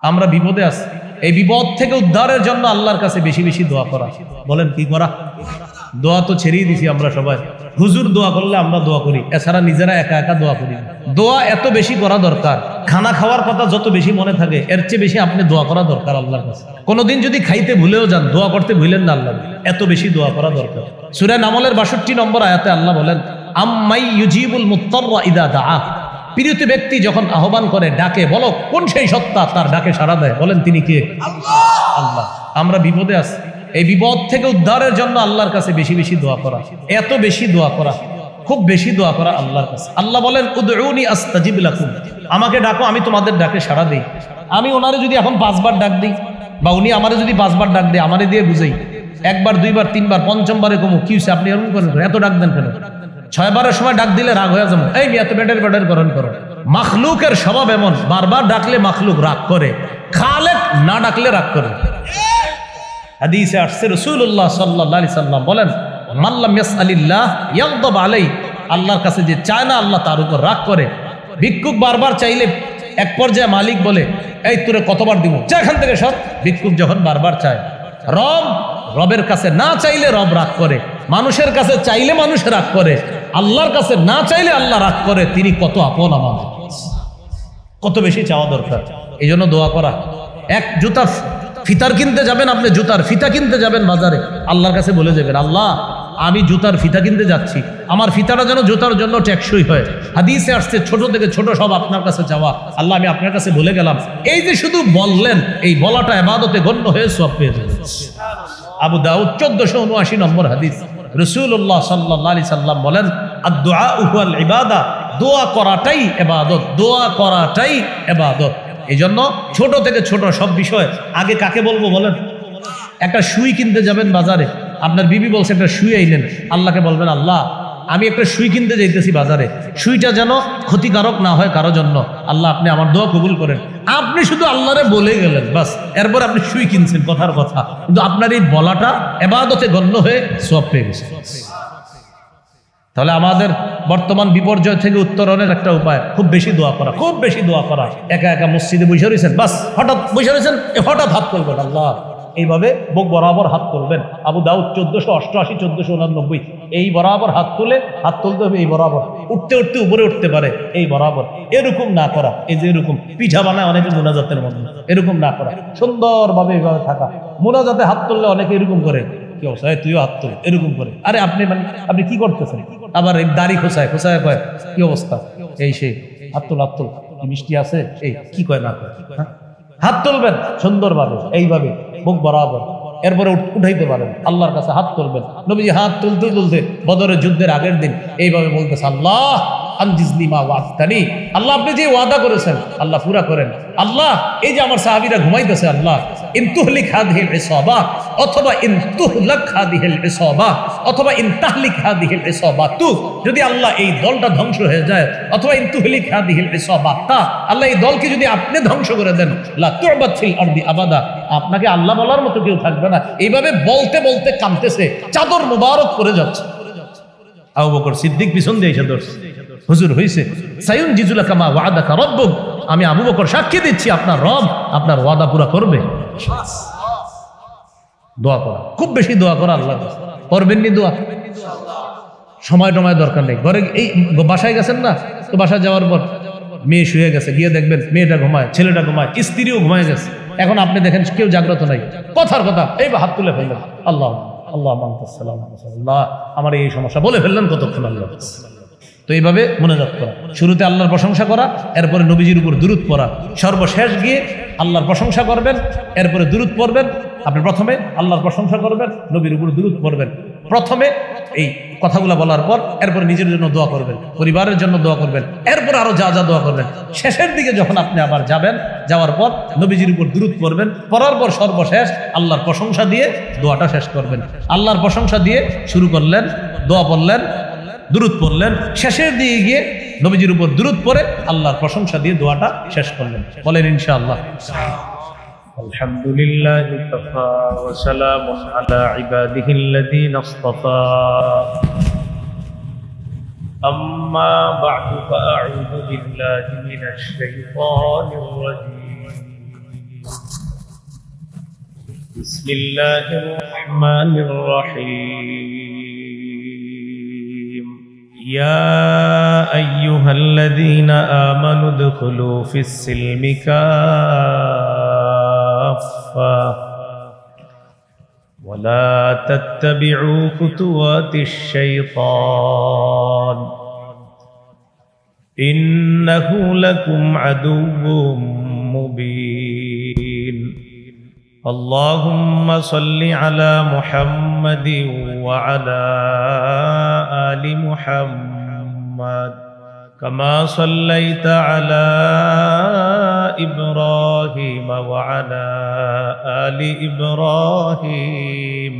আমরা বিপদে আছি, এই বিপদ থেকে উদ্ধারের জন্য আল্লাহর কাছে বেশি বেশি দোয়া করা। বলেন কি করা? দোয়া তো ছেড়েই দিছি আমরা সবাই। হুজুর দোয়া করলে আমরা দোয়া করি, এছাড়া নিজেরা একা একা দোয়া করি। দোয়া এত বেশি করা দরকার, খানা খাওয়ার কথা যত বেশি মনে থাকে এর চেয়ে বেশি আপনি দোয়া করা দরকার আল্লাহর কাছে। কোনোদিন যদি খাইতে ভুলেও যান, দোয়া করতে ভুলেন না, আল্লাহ এত বেশি দোয়া করা দরকার। সূরা নামলের 62 নম্বর আয়াতে আল্লাহ বলেন, আম্মাই ইউজিবুল মুত্তাররা ইদা দাআ। পীড়িত ব্যক্তি যখন আহ্বান করে, ডাকে, বলো কোন সেই সত্তা তার ডাকে সাড়া দেয়? বলেন তিনি কে? আল্লাহ। আমরা বিপদে আছি, এই বিপদ থেকে উদ্ধারের জন্য আল্লাহর কাছে বেশি বেশি দোয়া করা, এত বেশি দোয়া করা, খুব বেশি দোয়া করা আল্লাহর কাছে। আল্লাহ বলেন, উদউনি আস্তাজিব লাকুম, আমাকে ডাকো আমি তোমাদের ডাকে সাড়া দেই। আমি ওনারে যদি এখন 5 বার ডাক দিই, বা উনি আমারে যদি 5 বার ডাক দেয়, আমারে দিয়ে বুঝাই, 1 বার 2 বার 3 বার 5ম বারে কমু, কি হচ্ছে আপনি এরকম করেন, এত ডাক দেন কেন? 6 বারের সময় ডাক দিলে রাগ হয়ে যাবো, এই এত বেডের বেডের করণ করো। মাখলুকের স্বভাব এমন, বারবার ডাকলে মাখলুক রাগ করে, খালেক না ডাকলে রাগ করে। হাদিসে আসছে রাসূলুল্লাহ সাল্লাল্লাহু আলাইহি সাল্লাম বলেন, মাল্লাম ইয়াসআলিল্লাহ ইয়াগদাব আলাইহি, আল্লাহর কাছে যে চায় না আল্লাহ তার উপর রাগ করে। ভিক্ষুক বারবার চাইলে এক পর্যায়ে মালিক বলে, এই তোরে কতবার দিব, যা এখান থেকে সর। ভিক্ষুক যখন বারবার চায়, রবের কাছে না চাইলে রব রাগ করে, মানুষের কাছে চাইলে মানুষ রাগ করে, আল্লাহর কাছে না চাইলে আল্লাহ রাগ করে। তিনি কত আপন আমাদের, কত বেশি চাওয়া দরকার। এই জন্য দোয়া করা। এক জুতা ফিতার কিনতে যাবেন, আপনি জুতার ফিতা কিনতে যাবেন বাজারে, আল্লাহর কাছে বলে যাবেন, আল্লাহ আমি জুতার ফিতা কিনতে যাচ্ছি, আমার ফিতাটা যেন জুতার জন্য টেকসই হয়। হাদিসে আসছে ছোট থেকে ছোট সব আপনার কাছে চাওয়া। আল্লাহ আমি আপনার কাছে বলে গেলাম, এই যে শুধু বললেন, এই বলাটা ইবাদতে গণ্য হয়ে সওয়াব পেয়ে যাবেন। আবু দাউদ 1479 নম্বর হাদিস, রাসূলুল্লাহ সাল্লাল্লাহু আলাইহি সাল্লাম বলেন, আদ-দুআউ হুয়াল ইবাদা, দোয়া করাটাই ইবাদত, দোয়া করাটাই ইবাদত। এই জন্য ছোট থেকে ছোট সব বিষয় আগে কাকে বলবো বলেন? একটা সুই কিনতে যাবেন বাজারে, আপনার বিবি বলছে একটা সুই আইলেন, আল্লাহকে বলবেন, আল্লাহ আমি একটা সুই কিনতে যাইতেছি বাজারে, সুইটা যেন ক্ষতিকারক না হয় কারো জন্য, আল্লাহ আপনি আমার দোয়া কবুল করেন। আপনি শুধু আল্লাহরে বলে গেলেন, বাস, এরপর আপনি সুই কিনছেন, কথার কথা, কিন্তু আপনার এই বলাটা ইবাদতে গণ্য হয়ে সওয়াব পেয়ে গেছে। তাহলে আমাদের বর্তমান বিপর্যয় থেকে উত্তরণের একটা উপায়, খুব বেশি দোয়া করা, খুব বেশি দোয়া করা। একা একা মসজিদে বসে রয়েছেন, বাস হঠাৎ বসে রয়েছেন, হঠাৎ হাত করবেন আল্লাহ, এইভাবে বুক বরাবর হাত তুলবেন। আবু দাউদ 1488 1489, এই বরাবর হাত তুলতে হবে, এই বরাবর উঠতে উঠতে উপরে উঠতে পারে, এই বরাবর, এরকম না করা, এই যে এরকম পিঠা বানায় অনেকে মুনাজাতের মধ্যে, এরকম না করা, সুন্দরভাবে এইভাবে থাকা। মুনাজাতে হাত তুললে অনেকে এরকম করে, কি অবস্থা, তুইও হাত তুল, এরকম করে। আরে আপনি মানে আপনি কি করতেছেন? আবার এই দাড়ি খোঁচায় খোঁচায় কয়, কি অবস্থা, এই সেই হাত তুল, হাত তুল, কি মিষ্টি আছে, এই কি কয় না কয়, হাত তুলবেন সুন্দরভাবে, এইভাবে বুক বরাবর, এরপরে উঠাইতে পারেন, আল্লাহর কাছে হাত তুলবেন। নবীজি হাত তুলতে তুলতে বদরের যুদ্ধের আগের দিন এইভাবে বলতেছে, আল্লাহ আনজিজনি মা ওয়া'আদতানি, আল্লাহ আপনি যে ওয়াদা করেছেন আল্লাহ পুরা করেন। আল্লাহ এই যে আমার সাহাবীরা ঘুমাইতেছে, আল্লাহ ইন তুহলিক হাদিহিল ইসাবা, অথবা ইন তুহলাক হাদিহিল ইসাবা, অথবা ইন তাহলিক হাদিহিল ইসাবাতু, যদি আল্লাহ এই দলটা ধ্বংস হয়ে যায়, অথবা ইন তুহলিক হাদিহিল ইসাবাতা, আল্লাহ এই দলকে যদি আপনি ধ্বংস করে দেন, লা তু'বাদ ফিল আরদি আবাদা, আপনাকে আল্লাহ বলার মতো কেউ থাকবে না। এইভাবে বলতে বলতে কাঁদতেছে, চাদর মুবারক পড়ে যাচ্ছে। আবু বকর সিদ্দিক পিছন দিয়ে এসে ধরছে, হুজুর হইছে, সায়ুনজিজুলাকা মা ওয়া'দাকা রাব্বুক, আমি আবু বকর সাক্ষী দিচ্ছি আপনার রব আপনার ওয়াদা পুরা করবে। দোয়া করা, খুব বেশি দোয়া করা, আল্লাহ করবেন নি দোয়া, সময় টময় দরকার নেই। ঘরে এই বাসায় গেছেন না, তো বাসায় যাওয়ার পর মেয়ে শুয়ে গেছে, গিয়ে দেখবেন মেয়েটা ঘুমায়, ছেলেটা ঘুমায়, স্ত্রীও ঘুমায় গেছে, এখন আপনি দেখেন কেউ জাগ্রত নাই, কথার কথা এই হাত তুলে ফেললেন, আল্লাহ আল্লাহ আল্লাহ আমার এই সমস্যা বলে ফেললেন, কতক্ষণ আল্লাহ। তো এইভাবে মোনাজাত করা, শুরুতে আল্লাহর প্রশংসা করা, এরপরে নবীজির উপর দুরূদ পড়া, সর্বশেষ গিয়ে আল্লাহর প্রশংসা করবেন, এরপরে দুরূদ পড়বেন। আপনি প্রথমে আল্লাহর প্রশংসা করবেন, নবীর উপর দুরূদ পড়বেন, প্রথমে এই কথাগুলো বলার পর এরপরে নিজের জন্য দোয়া করবেন, পরিবারের জন্য দোয়া করবেন, এরপর আরো যা যা দোয়া করবেন। শেষের দিকে যখন আপনি আবার যাবেন, যাওয়ার পর নবীজির উপর দুরূদ পড়বেন, পড়ার পর সর্বশেষ আল্লাহর প্রশংসা দিয়ে দোয়াটা শেষ করবেন। আল্লাহর প্রশংসা দিয়ে শুরু করলেন, দোয়া পড়লেন, দুরূদ পড়লেন, শেষের দিকে গিয়ে নবীজির উপর দুরূদ পড়ে আল্লাহর প্রশংসা দিয়ে দোয়াটা শেষ করলেন। বলেন ইনশাআল্লাহ। আলহামদুলিল্লাহি কাফা ওয়া সালামুন আলা ইবাদিহিল্লাযীনা ইসতাফা, আম্মা বা'দু ফাআউযু বিল্লাহি মিনাশ শাইতানির রাজীম। بسم الله الرحمن الرحيم يا أيها الذين آمنوا ادخلوا في السلم كافة ولا تتبعوا خطوات الشيطان إنه لكم عدو مبين اللهم صل على محمد وعلى آل محمد كما صليت على إبراهيم وعلى آل إبراهيم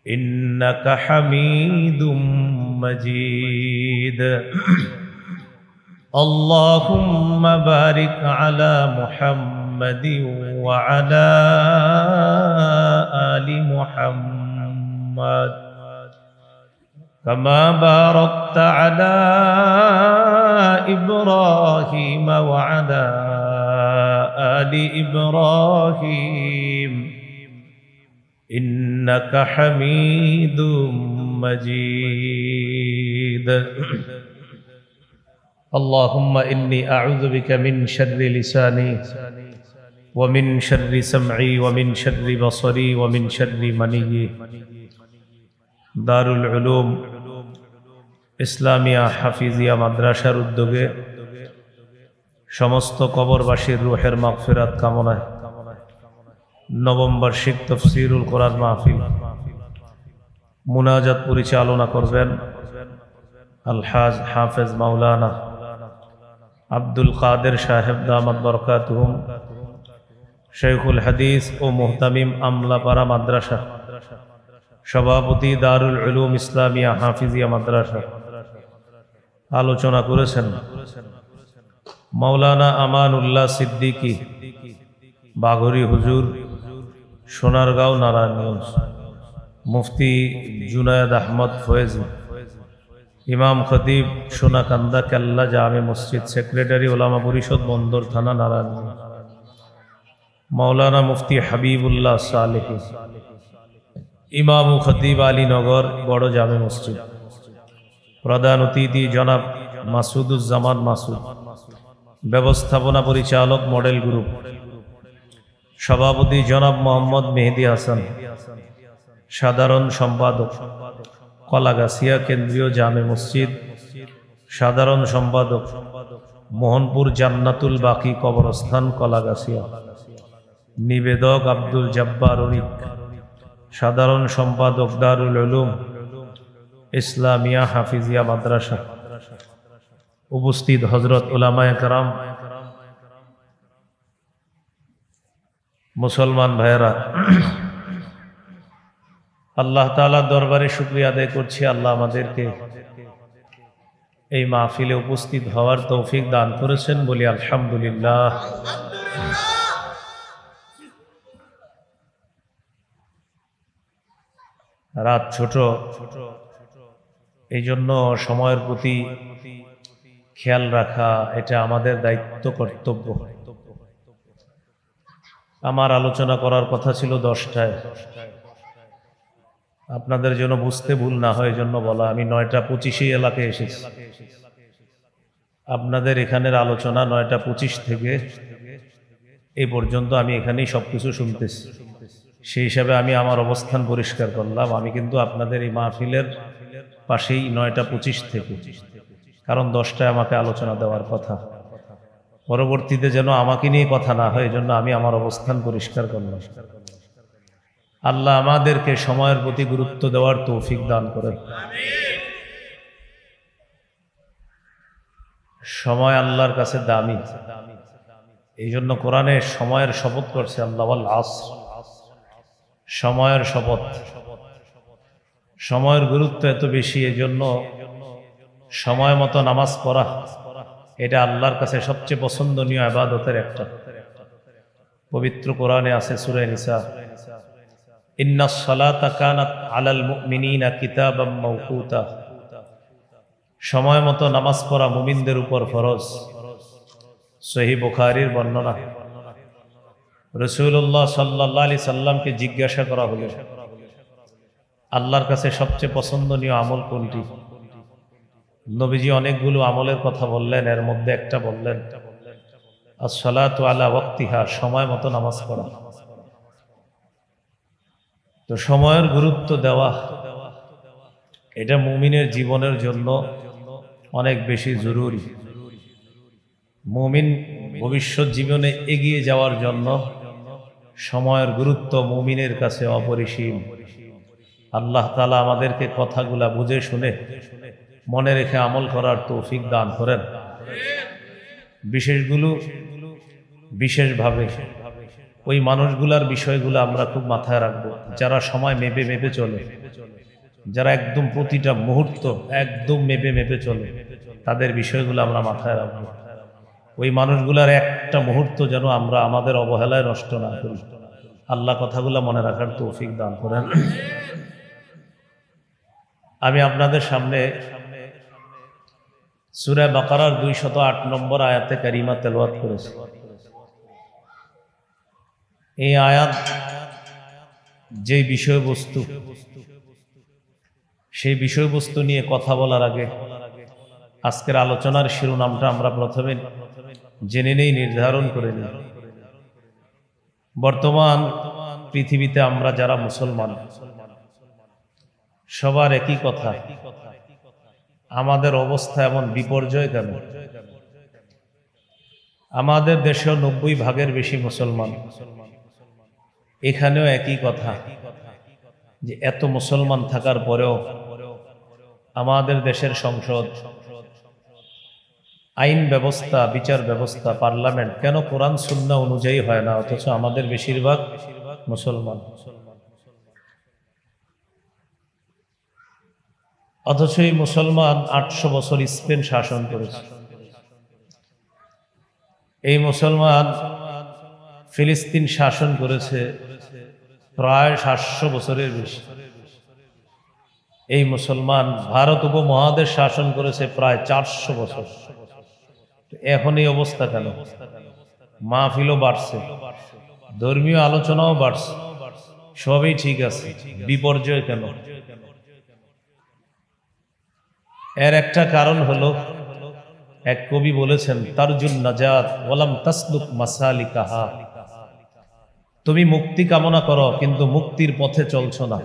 إنك حميد مجيد اللهم بارك على محمد وعلى آل محمد كما باركت على إبراهيم وعلى آل إبراهيم إنك حميد مجيد اللهم إني أعوذ بك من شر لساني ومن شر سمعي ومن شر بصري ومن شر مني দারুল উলুম ইসলামিয়া হাফিজিয়া মাদ্রাসার উদ্যোগে সমস্ত কবরবাসীর রূহের মাগফিরাত কামনায় নবম বার্ষিক তাফসীরুল কোরআন মাহফিল মুনাজাত পরিচালনা করবেন আলহাজ হাফেজ মাওলানা আব্দুল কাদের সাহেব দামাত বরকাতুহুম শেখুল হাদিস ও মুহতামিম আমলাপাড়া মাদ্রাসা সভাপতি দারুল উলুম ইসলামিয়া হাফিজিয়া মাদ্রাসা আলোচনা করেছেন মাওলানা আমানুল্লাহ সিদ্দিকী বাঘরি হুজুর সোনারগাঁও নারায়ণগঞ্জ মুফতি জুনায়েদ আহমদ ফয়েজি ইমাম খতিব সোনাকান্দা কেল্লা জামে মসজিদ সেক্রেটারি ওলামা পরিষদ বন্দর থানা নারায়ণগঞ্জ মাওলানা মুফতি হাবিবুল্লাহ সালেহী ইমাম ও খতিব আলীনগর বড় জামে মসজিদ প্রধান অতিথি জনাব মাসুদুজ্জামান মাসুদ ব্যবস্থাপনা পরিচালক মডেল গ্রুপ সভাপতি জনাব মোহাম্মদ মেহেদী হাসান সাধারণ সম্পাদক কলাগাছিয়া কেন্দ্রীয় জামে মসজিদ সাধারণ সম্পাদক মোহনপুর জান্নাতুল বাকি কবরস্থান কলাগাছিয়া নিবেদক আব্দুল জব্বার অনিক সাধারণ সম্পাদক দারুল উলুম ইসলামিয়া হাফিজিয়া মাদ্রাসা উপস্থিত হযরত উলামায়ে কেরাম মুসলমান ভাইয়েরা আল্লাহ তাআলার দরবারে শুকরিয়া আদায় করছি আল্লাহ আমাদেরকে এই মাহফিলে উপস্থিত হওয়ার তৌফিক দান করেছেন বলি আলহামদুলিল্লাহ। রাত ছোট, এই জন্য সময়ের প্রতি খেয়াল রাখা এটা আমাদের দায়িত্ব কর্তব্য। আমার আলোচনা করার কথা ছিল 10টায়, আপনাদের জন্য বুঝতে ভুল না হয় জন্য বলা। আমি 9টা 25 এলাকায় এসেছি। আপনাদের এখানের আলোচনা 9টা 25 থেকে এই পর্যন্ত আমি এখানেই সবকিছু শুনতেছি। সেই হিসাবে আমি আমার অবস্থান পরিষ্কার করলাম। আমি কিন্তু আপনাদের এই মাহফিলের পাশেই 9টা 25 থেকে, কারণ 10টায় আমাকে আলোচনা দেওয়ার কথা। পরবর্তীতে যেন আমাকে নিয়ে কথা না হয়, এজন্য আমি আমার অবস্থান পরিষ্কার করলাম। আল্লাহ আমাদেরকে সময়ের প্রতি গুরুত্ব দেওয়ার তৌফিক দান করেন। সময় আল্লাহর কাছে দামি, এই জন্য কোরআনে সময়ের শপথ করছে আল্লাহ, ওয়াল আসর, সময়ের শপথ। সময়ের গুরুত্ব এত বেশি, এই জন্য সময় মতো নামাজ পড়া এটা আল্লাহর কাছে সবচেয়ে পছন্দনীয় ইবাদতের একটা। পবিত্র কোরআনে আছে সূরা নিসা, ইন্নাস সালাতা কানাত আলাল মুমিনিনা কিতাবাম মাওকুতা, সময় মতো নামাজ পড়া মুমিনদের উপর ফরজ। সহিহ বুখারীর বর্ণনা। রাসূলুল্লাহ সাল্লাল্লাহু আলাইহি সাল্লামকে জিজ্ঞাসা করা হলো, আল্লাহর কাছে সবচেয়ে পছন্দনীয় আমল কোনটি? নবীজি অনেকগুলো আমলের কথা বললেন, এর মধ্যে একটা বললেন আসসালাতু আলা ওয়াক্তিহা, সময় মতো নামাজ পড়া। তো সময়ের গুরুত্ব দেওয়া, এটা মুমিনের জীবনের জন্য অনেক বেশি জরুরি। মুমিন ভবিষ্যৎ জীবনে এগিয়ে যাওয়ার জন্য সময়ের গুরুত্ব মুমিনের কাছে অপরিসীম। আল্লাহ তাআলা আমাদেরকে কথাগুলা বুঝে শুনে মনে রেখে আমল করার তৌফিক দান করেন। বিশেষভাবে ওই মানুষগুলার বিষয়গুলো আমরা খুব মাথায় রাখবো, যারা সময় মেপে মেপে চলে, যারা একদম প্রতিটা মুহূর্ত একদম মেপে মেপে চলে, তাদের বিষয়গুলো আমরা মাথায় রাখবো। ওই মানুষগুলার একটা মুহূর্ত যেন আমরা আমাদের অবহেলায় নষ্ট না করি। আল্লাহ কথাগুলো মনে রাখার তৌফিক দান করেন। আমি আপনাদের সামনে সূরা বাকারার 208 নম্বর আয়াতে কারিমা তেলাওয়াত করেছি। এই আয়াত যে বিষয়বস্তু, সেই বিষয়বস্তু নিয়ে কথা বলার আগে আজকের আলোচনার শিরোনামটা আমরা প্রথমে জেনে নেই, নির্ধারণ করে নিই। বর্তমান পৃথিবীতে আমরা যারা মুসলমান, সবার একই কথা, আমাদের অবস্থা এমন বিপর্যয় কেন? আমাদের দেশেও 90% বেশি মুসলমান, এখানেও একই কথা যে এত মুসলমান থাকার পরেও আমাদের দেশের সংসদ, আইন ব্যবস্থা, বিচার ব্যবস্থা, পার্লামেন্ট কেন কোরআন সুন্নাহ অনুযায়ী হয় না, অথচ আমাদের বেশিরভাগ মুসলমান। অথচ এই মুসলমান 800 বছর স্পেন শাসন করেছে। এই মুসলমান ফিলিস্তিন শাসন করেছে প্রায় 700 বছরের বেশি। এই মুসলমান ভারত উপমহাদেশ শাসন করেছে প্রায় 400 বছর। এখন এই অবস্থা কেন? মাহফিলও বাড়ছে, ধর্মীয় আলোচনাও বাড়ছে, সবই ঠিক আছে, বিপর্যয় কেন? এর একটা কারণ হলো, এক কবি বলেছেন তারজুন নাজাত ওয়ালাম তাসলুক মাসালিকাহা, তুমি মুক্তি কামনা করো কিন্তু মুক্তির পথে চলছো না।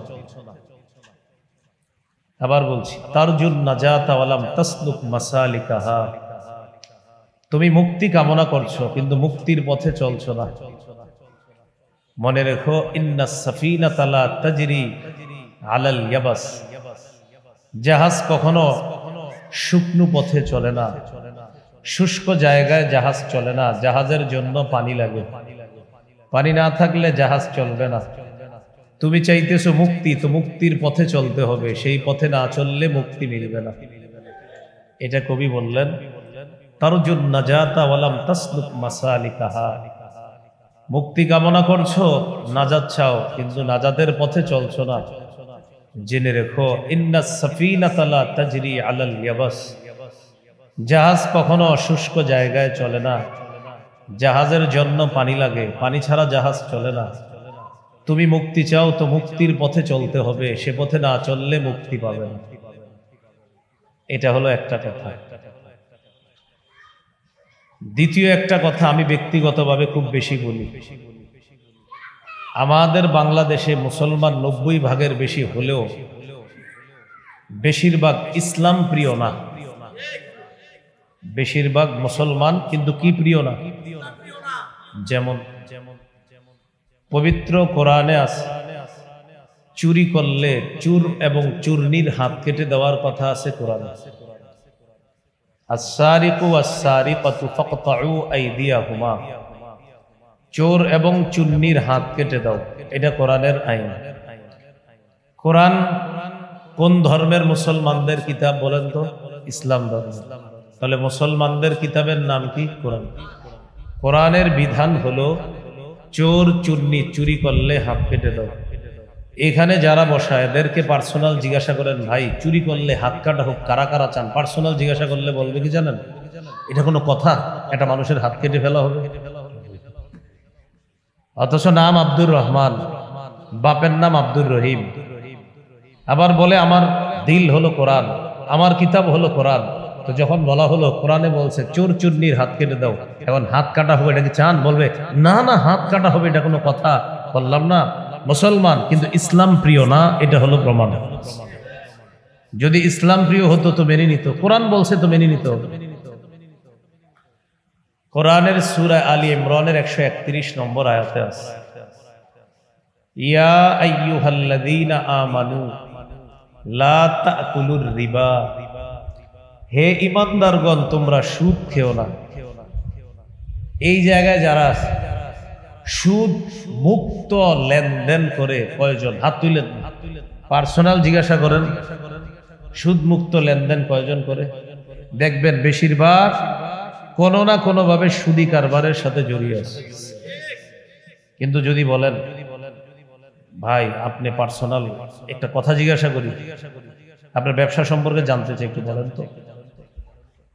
আবার বলছি, তারজুন নাজাত ওয়ালাম তাসলুক মাসালিকাহা, তুমি মুক্তি কামনা করছো কিন্তু মুক্তির পথে চলছো না। মনে রেখো, ইন্নাস সাফিনাতা লা তাজরি আলাল ইয়াবাস, জাহাজ কখনো শুকনো পথে চলে না, শুষ্ক জায়গায় জাহাজ চলে না। জাহাজের জন্য পানি লাগে, পানি না থাকলে জাহাজ চলবে না। তুমি চাইতেছো মুক্তি, তো মুক্তির পথে চলতে হবে, সেই পথে না চললে মুক্তি মিলবে না। এটা কবি বললেন, তারজুন নাজাতা ওয়ালাম তাসলুক মাসালিকাহা, মুক্তি কামনা করছো, নাজাত চাও, কিন্তু নাজাতের পথে চলছো না। জেনে রেখো, ইন্নাস সাফিনাতা লা তাজরি আলাল ইয়াবাস, জাহাজ কখনো শুষ্ক জায়গায় চলে না, জাহাজের জন্য পানি লাগে, পানি ছাড়া জাহাজ চলে না। তুমি মুক্তি চাও তো মুক্তির পথে চলতে হবে, সে পথে না চললে মুক্তি পাবে না। এটা হলো একটা কথা। দ্বিতীয় একটা কথা আমি ব্যক্তিগতভাবে খুব বেশি বলি, আমাদের বাংলাদেশে মুসলমান 90% বেশি হলেও বেশিরভাগ ইসলাম প্রিয় না। বেশিরভাগ মুসলমান কিন্তু কি প্রিয় না? যেমন পবিত্র কোরআনে আছে, চুরি করলে চুর এবং চূর্ণীর হাত কেটে দেওয়ার কথা আছে কোরআনে। আস-সারিকু ওয়াস-সারিকাতু ফাকতাউ আইদিয়াহুমা, চোর এবং চূর্ণীর হাত কেটে দাও, এটা কোরআনের আইন। কোরআন কোন ধর্মের মুসলমানদের কিতাব বলেন তো? ইসলাম ধর্ম। তাহলে মুসলমানদের কিতাবের নাম কি? কোরআন। কোরআনের বিধান হলো চোর চূর্ণী চুরি করলে হাত কেটে দাও। এখানে যারা বসা এদেরকে পার্সোনাল জিজ্ঞাসা করেন, ভাই চুরি করলে হাত কাটা হোক, কারা কারা চান? পার্সোনাল জিজ্ঞাসা করলে বলবে কি জানেন? এটা কোনো কথা? একটা মানুষের হাত কেটে ফেলা হবে? অথচ নাম আব্দুর রহমান, বাপের নাম আব্দুর রহিম। আবার বলে আমার দিল হলো কোরআন, আমার কিতাব হলো কোরআন। তো যখন বলা হলো কোরআনে বলছে চোর চুন্নির হাত কেটে দাও, এখন হাত কাটা হবে, এটা কি চান? বলবে না না, হাত কাটা হবে, এটা কোনো কথা? বললাম না, মুসলমান কিন্তু ইসলাম প্রিয় না, এটা হলো প্রমাণ। যদি ইসলাম প্রিয় হতো তো মেনে নিত, কোরআন বলছে তো মেনে নিত। কোরআনের সূরা আলী ইমরানের 131 নম্বর আয়াতে আছে, ইয়া আইয়ুহাল্লাযীনা আমানু লা তাকুলুর রিবা, হে ঈমানদারগণ তোমরা সুদ খেও না। এই জায়গায় যারা সুদ মুক্ত লেনদেন করে কয়জন? হাত তুলেন, পার্সোনাল জিজ্ঞাসা করেন, সুদ মুক্ত লেনদেন কয়জন করে? দেখবেন বেশিরভাগ কোনো না কোনো ভাবে সুদি কারবারের সাথে জড়িয়ে আছে। কিন্তু যদি বলেন ভাই আপনি পার্সোনাল একটা কথা জিজ্ঞাসা করি, আপনার ব্যবসা সম্পর্কে জানতে চাই, একটু বলেন তো।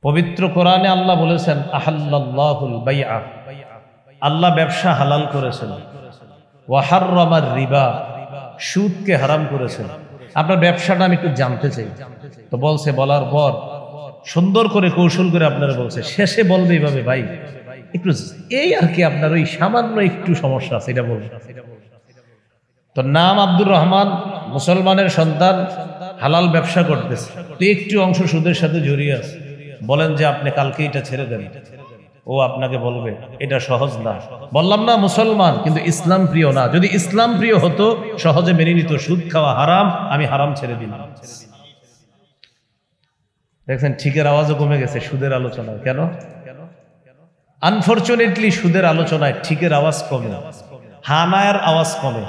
পবিত্র কোরআনে আল্লাহ বলেছেন আহাল্লাল্লাহুল বাইআ, আল্লাহ ব্যবসা হালাল করেছেন, ওয়া হাররামার রিবা, সুদকে হারাম করেছেন। আপনার ব্যবসাটা আমি একটু জানতে চাই। তো বলছে, বলার পর সুন্দর করে কৌশল করে আপনারা বলছে, শেষে বলবে এইভাবে, ভাই একটু এই আর কি আপনার ওই সামান্য একটু সমস্যা আছে, এটা বলবে। তো নাম আব্দুর রহমান, মুসলমানের সন্তান, হালাল ব্যবসা করতেছে, তো একটু অংশ সুদের সাথে জড়িয়ে আছে। বলেন যে আপনি কালকে এটা ছেড়ে দেন, ও আপনাকে বলবে এটা সহজ না। বললাম না মুসলমান কিন্তু ইসলাম প্রিয় না। যদি ইসলাম প্রিয় হতো সহজে মেনে নিত, সুদ খাওয়া হারাম, আমি হারাম ছেড়ে দিলাম। দেখছেন ঠিকের আওয়াজও কমে গেছে সুদের আলোচনায়। কেন? আনফরচুনেটলি সুদের আলোচনায় ঠিকের আওয়াজ কমে, হানায়ের আওয়াজ কমে।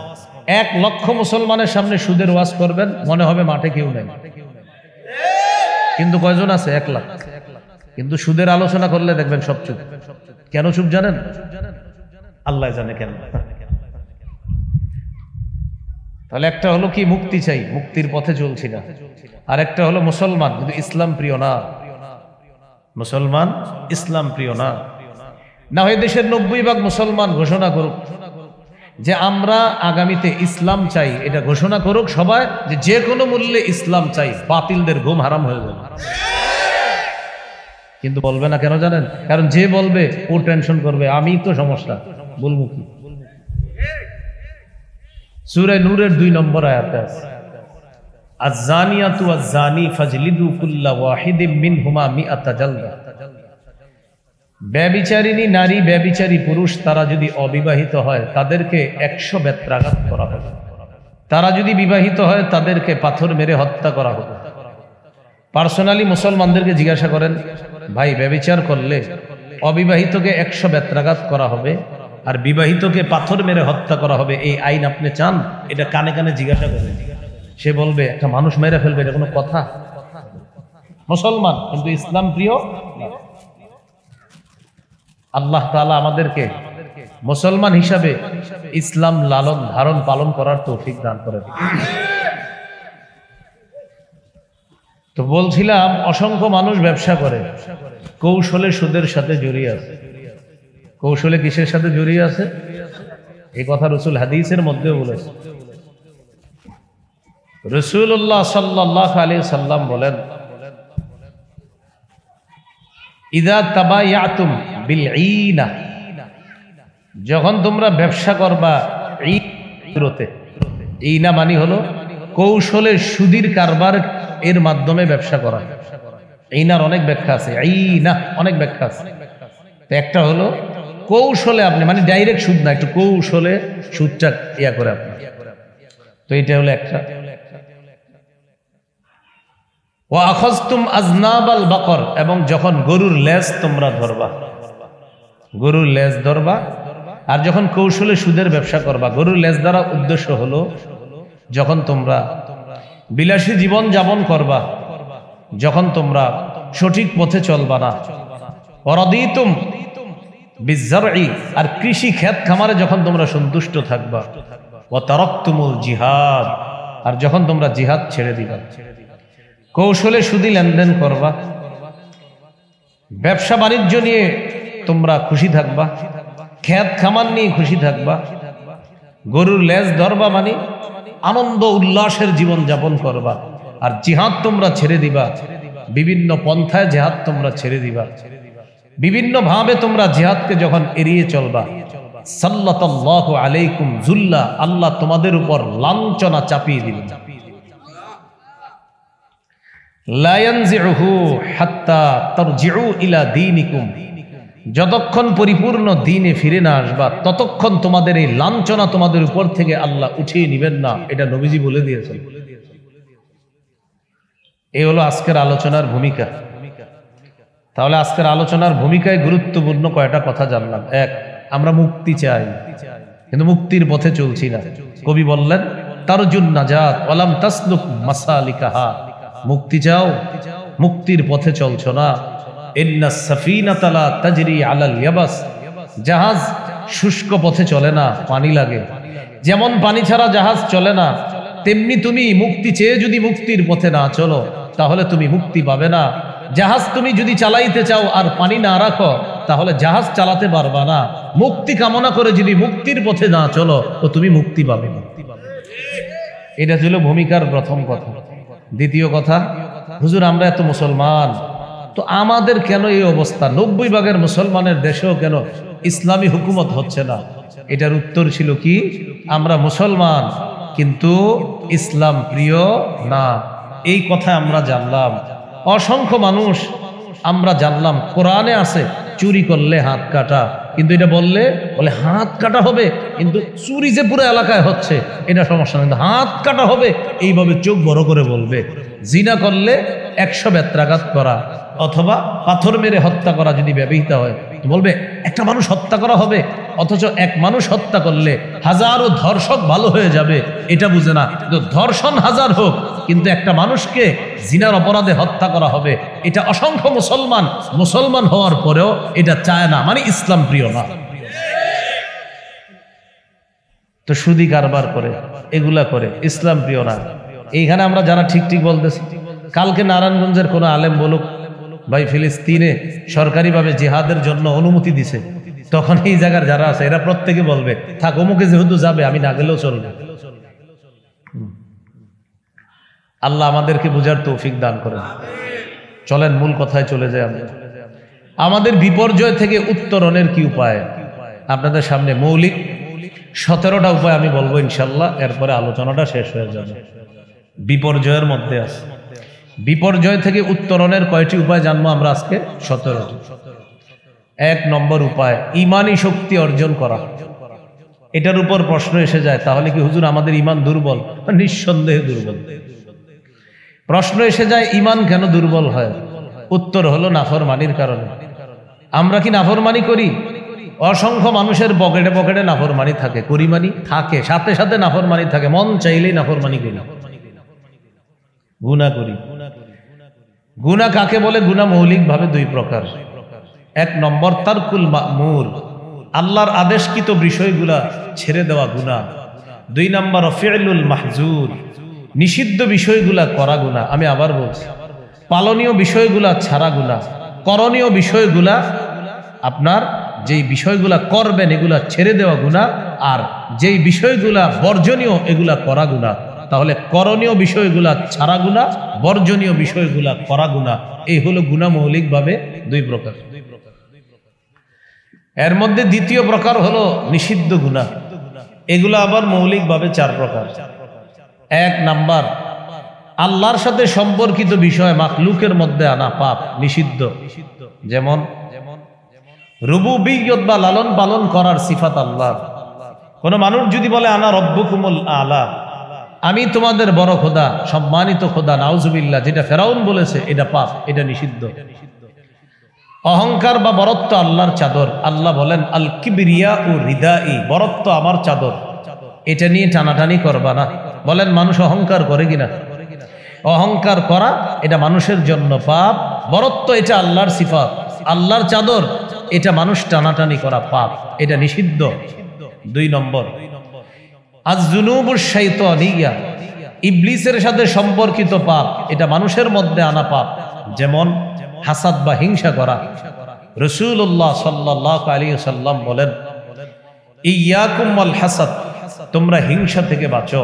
1 লক্ষ মুসলমানের সামনে সুদের ওয়াজ করবেন, মনে হবে মাঠে কেউ নাই, কিন্তু কয়জন আছে? 1 লাখ। কিন্তু সুদের আলোচনা করলে দেখবেন সব চুপ। কেন চুপ জানেন? আল্লাহ জানে কেন। তাহলে একটা হলো কি, মুক্তি চাই, মুক্তির পথে চলছি না। আর একটা হলো মুসলমান কিন্তু ইসলাম প্রিয় না। মুসলমান ইসলাম প্রিয় না। না হয় দেশের 90% মুসলমান ঘোষণা করুক যে আমরা আগামীতে ইসলাম চাই, এটা ঘোষণা করুক সবাই যে যে কোনো মূল্যে ইসলাম চাই, বাতিলদের ঘুম হারাম হয়ে যাবে। কিন্তু বলবে না, কেন জানেন? কারণ যে বলবে ও টেনশন করবে, আমি তো সমস্যা, বলবো কি? সূরা নূরের 2 নম্বর আয়াতে আছে, আয-যানিয়াতু ওয়াজ-যানি ফাজলিদু কুল্লা ওয়াহিদিম মিনহুমা মিআতা জালদা। ব্যভিচারিণী নারী, ব্যভিচারী পুরুষ, তারা যদি অবিবাহিত হয় তাদেরকে 100 বেত্রাঘাত করা হবে। তারা যদি বিবাহিত হয় তাদেরকে পাথর মেরে হত্যা করা হবে। পার্সোনালি মুসলমানদেরকে জিজ্ঞাসা করেন, ভাই ব্যভিচার করলে অবিবাহিতকে 100 বেত্রাঘাত করা হবে আর বিবাহিতকে পাথর মেরে হত্যা করা হবে, এই আইন আপনি চান? এটা কানে কানে জিজ্ঞাসা করেন। সে বলবে একটা মানুষ মেরে ফেলবে, এটা কোনো কথা? মুসলমান কিন্তু ইসলাম প্রিয় না। আল্লাহ তাআলা আমাদেরকে মুসলমান হিসাবে ইসলাম লালন ধারণ পালন করার তৌফিক দান করেন। তো বলছিলাম অসংখ্য মানুষ ব্যবসা করে, কৌশলে সুদের সাথে জড়িয়ে আছে। কৌশলে কিসের সাথে জড়িয়ে আছে? এই কথা রাসূল হাদিসের মধ্যেও বলেছে। রাসূলুল্লাহ সাল্লাল্লাহু আলাইহি সাল্লাম বলেন, ইযা তাবায়াতুম বিল ঈনা, যখন তোমরা ব্যবসা করবা ঈনাতে, ঈনা মানে হলো কৌশলে সুদির কারবার এর মাধ্যমে ব্যবসা করা। ঈনার অনেক ব্যাখ্যা আছে, ঈনা অনেক ব্যাখ্যা আছে। তো একটা হলো কৌশলে আপনি, মানে ডাইরেক্ট সুদ না, একটু কৌশলে সুদটা ইয়া করে আপনি। তো এটা হলো একটা। ওয়া আখাযতুম আযনাবাল বাকর, এবং যখন গরুর লেজ তোমরা ধরবা, গরুর লেজ ধরবা। আর যখন কৌশলে সুদের ব্যবসা করবা, গরুর লেজ দ্বারা উদ্দেশ্য হলো যখন তোমরা বিলাসী জীবন যাপন করবা, যখন তোমরা সঠিক পথে চলবা না। ওয়ারাদিতুম বিজ্জারই, আর কৃষি ক্ষেত খামারে যখন তোমরা সন্তুষ্ট থাকবা। ওয়া তারাকতুমুল জিহাদ, আর যখন তোমরা জিহাদ ছেড়ে দিবা। কৌশলে সুদি লেনদেন করবা, ব্যবসা বাণিজ্য নিয়ে তোমরা খুশি থাকবা, খেত খামার নিয়ে খুশি থাকবা, গরুর লেজ ধরবা, মানে আনন্দ উল্লাসের জীবন যাপন করবা। আর জিহাদ তোমরা ছেড়ে দিবা, বিভিন্ন পন্থায় জিহাদ তোমরা ছেড়ে দিবা, বিভিন্ন ভাবে তোমরা জিহাদকে যখন এড়িয়ে চলবা, সাল্লাল্লাহু আলাইকুম যুল্লা, আল্লাহ তোমাদের উপর লাঞ্ছনা চাপিয়ে দিবেন। লা ইয়ানজিউহু হাত্তা তারজিউ ইলা দীনিকুম, যতক্ষণ পরিপূর্ণ দ্বীনে ফিরে না আসবা ততক্ষণ তোমাদের এই লাঞ্ছনা তোমাদের উপর থেকে আল্লাহ উঠিয়ে নেবেন না, এটা নবীজি বলে দিয়েছেন। এই হলো আজকের আলোচনার ভূমিকা। তাহলে আজকের আলোচনার ভূমিকায় গুরুত্বপূর্ণ কয়টা কথা জানলাম। এক, আমরা মুক্তি চাই, কিন্তু মুক্তির পথে চলছি না। কবি বললেন তারজুন নাজাত ওয়ালাম তাসলুক মাসালিকাহা, মুক্তি চাও, মুক্তির পথে চলছো না। ইন্নাস সাফিনাতা লা তাজরি আলাল ইয়াবাস, জাহাজ শুষ্ক পথে চলে না, পানি লাগে। যেমন পানি ছাড়া জাহাজ চলে না, তেমনি তুমি মুক্তি চেয়ে যদি মুক্তির পথে না চলো তাহলে তুমি মুক্তি পাবে না। জাহাজ তুমি যদি চালাইতে চাও আর পানি না রাখো তাহলে জাহাজ চালাতে পারবা না। মুক্তি কামনা করে যদি মুক্তির পথে না চলো তো তুমি মুক্তি পাবে না। এটা ছিল ভূমিকার প্রথম কথা। দ্বিতীয় কথা, হুজুর আমরা এত মুসলমান, তো আমাদের কেন এই অবস্থা? 90 ভাগের মুসলমানের দেশেও কেন ইসলামী হুকুমত হচ্ছে না? এটার উত্তর ছিল কি, আমরা মুসলমান কিন্তু ইসলাম প্রিয় না। এই কথা আমরা জানলাম। অসংখ্য মানুষ আমরা জানলাম কোরআনে আছে চুরি করলে হাত কাটা, কিন্তু এটা বলে হাত কাটা হবে, কিন্তু চুরি যে পুরো এলাকায় হচ্ছে এটা সমস্যা নেই, হাত কাটা হবে এইভাবে চোখ বড় করে বলবে। জিনা করলে 100 বেত্রাঘাত করা অথবা পাথর মেরে হত্যা করা যদি ব্যবহৃত হয় তো বলবে একটা মানুষ হত্যা করা হবে, অথচ এক মানুষ হত্যা করলে হাজারো ধর্ষক ভালো হয়ে যাবে, এটা বুঝে না। ধর্ষণ হাজার হোক কিন্তু একটা মানুষকে জিনার অপরাধে হত্যা করা হবে, এটা অসংখ্য মুসলমান হওয়ার পরেও এটা চায় না, মানে ইসলাম প্রিয় না। তো সুদি কারবার করে, এগুলা করে, ইসলাম প্রিয় না। এইখানে আমরা যারা ঠিক ঠিক বলতেছি, কালকে নারায়ণগঞ্জের কোন আলেম বলুক ভাই ফিলিস্তিনে সরকারিভাবে জিহাদের জন্য অনুমতি দিছে, তখন এই জায়গার যারা আছে এরা প্রত্যেকে বলবে থাক, অমুকে যেহেতু যাবে আমি না গেলেও চলবে। আল্লাহ আমাদেরকে বুঝার তৌফিক দান করেন। চলেন মূল কথায় চলে যাই। আমরা আমাদের বিপর্যয় থেকে উত্তরণের কি উপায়? আপনাদের সামনে মৌলিক 17টা উপায় আমি বলবো ইনশাল্লাহ, এরপরে আলোচনাটা শেষ হয়ে যাবে। বিপর্যয়ের মধ্যে আছে, বিপর্যয় থেকে উত্তরণের কয়টি উপায় জানবো আমরা আজকে? 17টি। 1 নম্বর উপায়, ইমানি শক্তি অর্জন করা। এটার উপর প্রশ্ন এসে যায়, তাহলে কি হুজুর আমাদের ইমান দুর্বল? নিঃসন্দেহে দুর্বল। প্রশ্ন এসে যায় ইমান কেন দুর্বল হয়? উত্তর হলো নাফরমানির কারণে। আমরা কি নাফরমানি করি? অসংখ্য মানুষের পকেটে পকেটে নাফরমানি থাকে, করিমানি থাকে, সাথে সাথে নাফরমানি থাকে, মন চাইলেই নাফরমানি করি, গুনাহ করি। গুনাহ কাকে বলে? গুনাহ মৌলিক ভাবে 2 প্রকার। 1 নম্বর তারকুল মা'মুর, আল্লাহর আদেশকৃত বিষয়গুলা ছেড়ে দেওয়া গুনাহ। 2 নম্বর ফি'লুল মাহজুর, নিষিদ্ধ বিষয়গুলা করা গুনাহ। আমি আবার বলছি, পালনীয় বিষয়গুলা ছাড়া গুনাহ, করণীয় বিষয়গুলা আপনার যেই বিষয়গুলা করবেন এগুলা ছেড়ে দেওয়া গুনাহ, আর যেই বিষয়গুলা বর্জনীয় এগুলা করা গুনাহ। তাহলে করণীয় বিষয়গুলা ছাড়া গুনাহ, বর্জনীয় বিষয়গুলা করা গুনাহ। এই হলো গুনাহ মৌলিকভাবে 2 প্রকার। এর মধ্যে দ্বিতীয় প্রকার হলো নিষিদ্ধ গুনাহ। এগুলা আবার মৌলিকভাবে 4 প্রকার। 1 নাম্বার, আল্লাহর সাথে সম্পর্কিত বিষয় মাখলুকের মধ্যে আনা পাপ, নিষিদ্ধ। যেমন রুবুবিয়্যত বা লালন পালন করার সিফাত আল্লাহর। কোন মানুষ যদি বলে আনা রব্বুকুমুল আলা, আমি তোমাদের বড় খোদা, সম্মানিত খোদা, নাউজুবিল্লাহ, যেটা ফেরাউন বলেছে, এটা পাপ, এটা নিষিদ্ধ। অহংকার বা বরত্ব আল্লাহর চাদর। আল্লাহ বলেন আল কিবরিয়া ও রিদাই, বরত্ব আমার চাদর, এটা নিয়ে টানাটানি করবা না। বলেন মানুষ অহংকার করে কিনা? অহংকার করা এটা মানুষের জন্য পাপ। বরত্ব এটা আল্লাহর সিফাত, আল্লাহর চাদর, এটা মানুষ টানাটানি করা পাপ, এটা নিষিদ্ধ। 2 নম্বর আয-যুনুবুশ শাইতানিয়া, ইবলিসের সাথে সম্পর্কিত পাপ, এটা মানুষের মধ্যে আনা পাপ। যেমন হাসাদ বা হিংসা করা। রাসূলুল্লাহ সাল্লাল্লাহু আলাইহি ওয়াসাল্লাম বলেন ইয়াকুম ওয়াল হাসাদ, তোমরা হিংসা থেকে বাঁচো।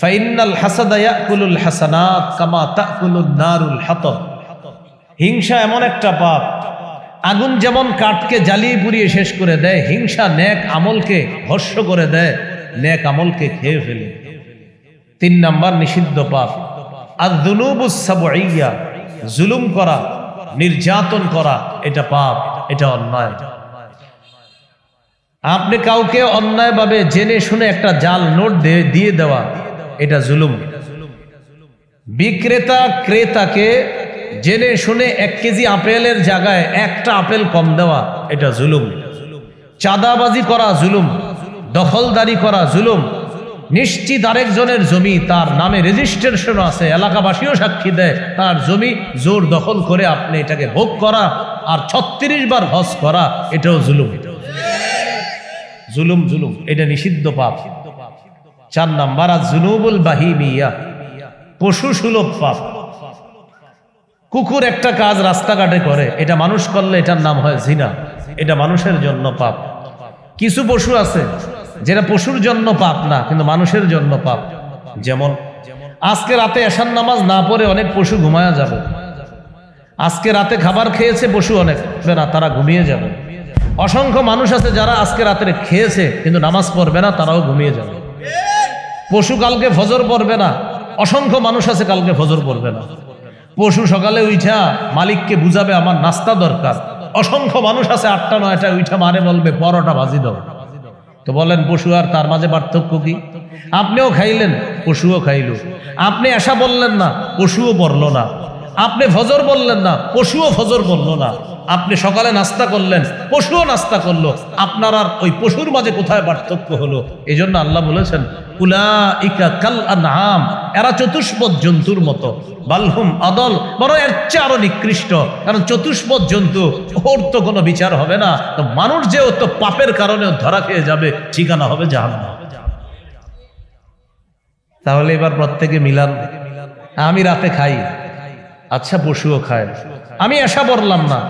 ফাইন্নাল হাসাদা ইয়াকুলুল হাসানাত কামা তাকুলুন নারুল হাতাব। হিংসা এমন একটা পাপ, আগুন যেমন কাঠকে জ্বালিয়ে পুড়িয়ে শেষ করে দেয়, হিংসা নেক আমলকে ভস্ম করে দেয়, নেক আমলকে খেয়ে ফেলে। 3 নাম্বার নিষিদ্ধ পাপ আয-যুনুবুস সাবঈয়া, জুলুম করা, নির্যাতন করা, এটা পাপ, এটা অন্যায়। আপনি কাউকে অন্যায়ভাবে জেনে শুনে একটা জাল নোট দিয়ে দেওয়া, এটা জুলুম। বিক্রেতা ক্রেতাকে জেনে শুনে 1 কেজি আপেলের জায়গায় একটা আপেল কম দেওয়া, এটা জুলুম। চাঁদাবাজি করা জুলুম, দখলদারি করা জুলুম। নিশ্চিত আরেকজনের জমি তার নামে রেজিস্ট্রেশন আছে, এলাকাবাসীও সাক্ষী দেয়, তার জমি জোর দখল করে আপনি এটাকে ভোগ করা আর 36 বার হজ করা, এটাও জুলুম। জুলুম জুলুম, এটা নিষিদ্ধ পাপ। 4 নাম্বার আয-যুনুবুল বাহিমিয়া, পশু সুলভ পাপ। কুকুর একটা কাজ রাস্তাঘাটে করে, এটা মানুষ করলে এটার নাম হয় জিনা, এটা মানুষের জন্য পাপ। কিছু পশু আছে যেটা পশুর জন্য পাপ না, কিন্তু মানুষের জন্য পাপ। যেমন আজকে রাতে এশার নামাজ না পড়ে অনেক পশু ঘুমায়া যাবে। আজকে রাতে খাবার খেয়েছে পশু অনেক না, তারা ঘুমিয়ে যাবে। অসংখ্য মানুষ আছে যারা আজকে রাতে খেয়েছে কিন্তু নামাজ পড়বে না, তারাও ঘুমিয়ে যাবে। পশু কালকে ফজর পড়বে না, অসংখ্য মানুষ আছে কালকে ফজর পড়বে না। পশু সকালে উঠা মালিককে বুঝাবে আমার নাস্তা দরকার, অসংখ্য মানুষ আছে 8টা 9টা উঠা মারে বলবে পরোটা ভাজি দাও। তো বলেন পশু আর তার মাঝে পার্থক্য কি? আপনিও খাইলেন, পশুও খাইল। আপনি এশা বললেন না, পশুও পড়লো না। আপনি ফজর বললেন না, পশুও ফজর বললো না। আপনি সকালে নাস্তা করলেন, পশুও নাস্তা করলো। আপনার আর ওই পশুর মাঝে কোথায় পার্থক্য হলো? এই জন্য আল্লাহ বলেছেন উলাইকা কাল আনআম, এরা চতুষ্পদ জন্তুর মতো। বালহুম আদল, বরং এর চেয়ে আরো নিকৃষ্ট। কারণ চতুষ্পদ জন্তু, ওর তো কোনো বিচার হবে না। তো মানুষ যে ও তো পাপের কারণে ধরা খেয়ে যাবে, ঠিকানা হবে জাহান্নাম। তাহলে এবার প্রত্যেকে মিলান। আমি রাতে খাই, আচ্ছা পশুও খায়। আমি এশা বললাম না,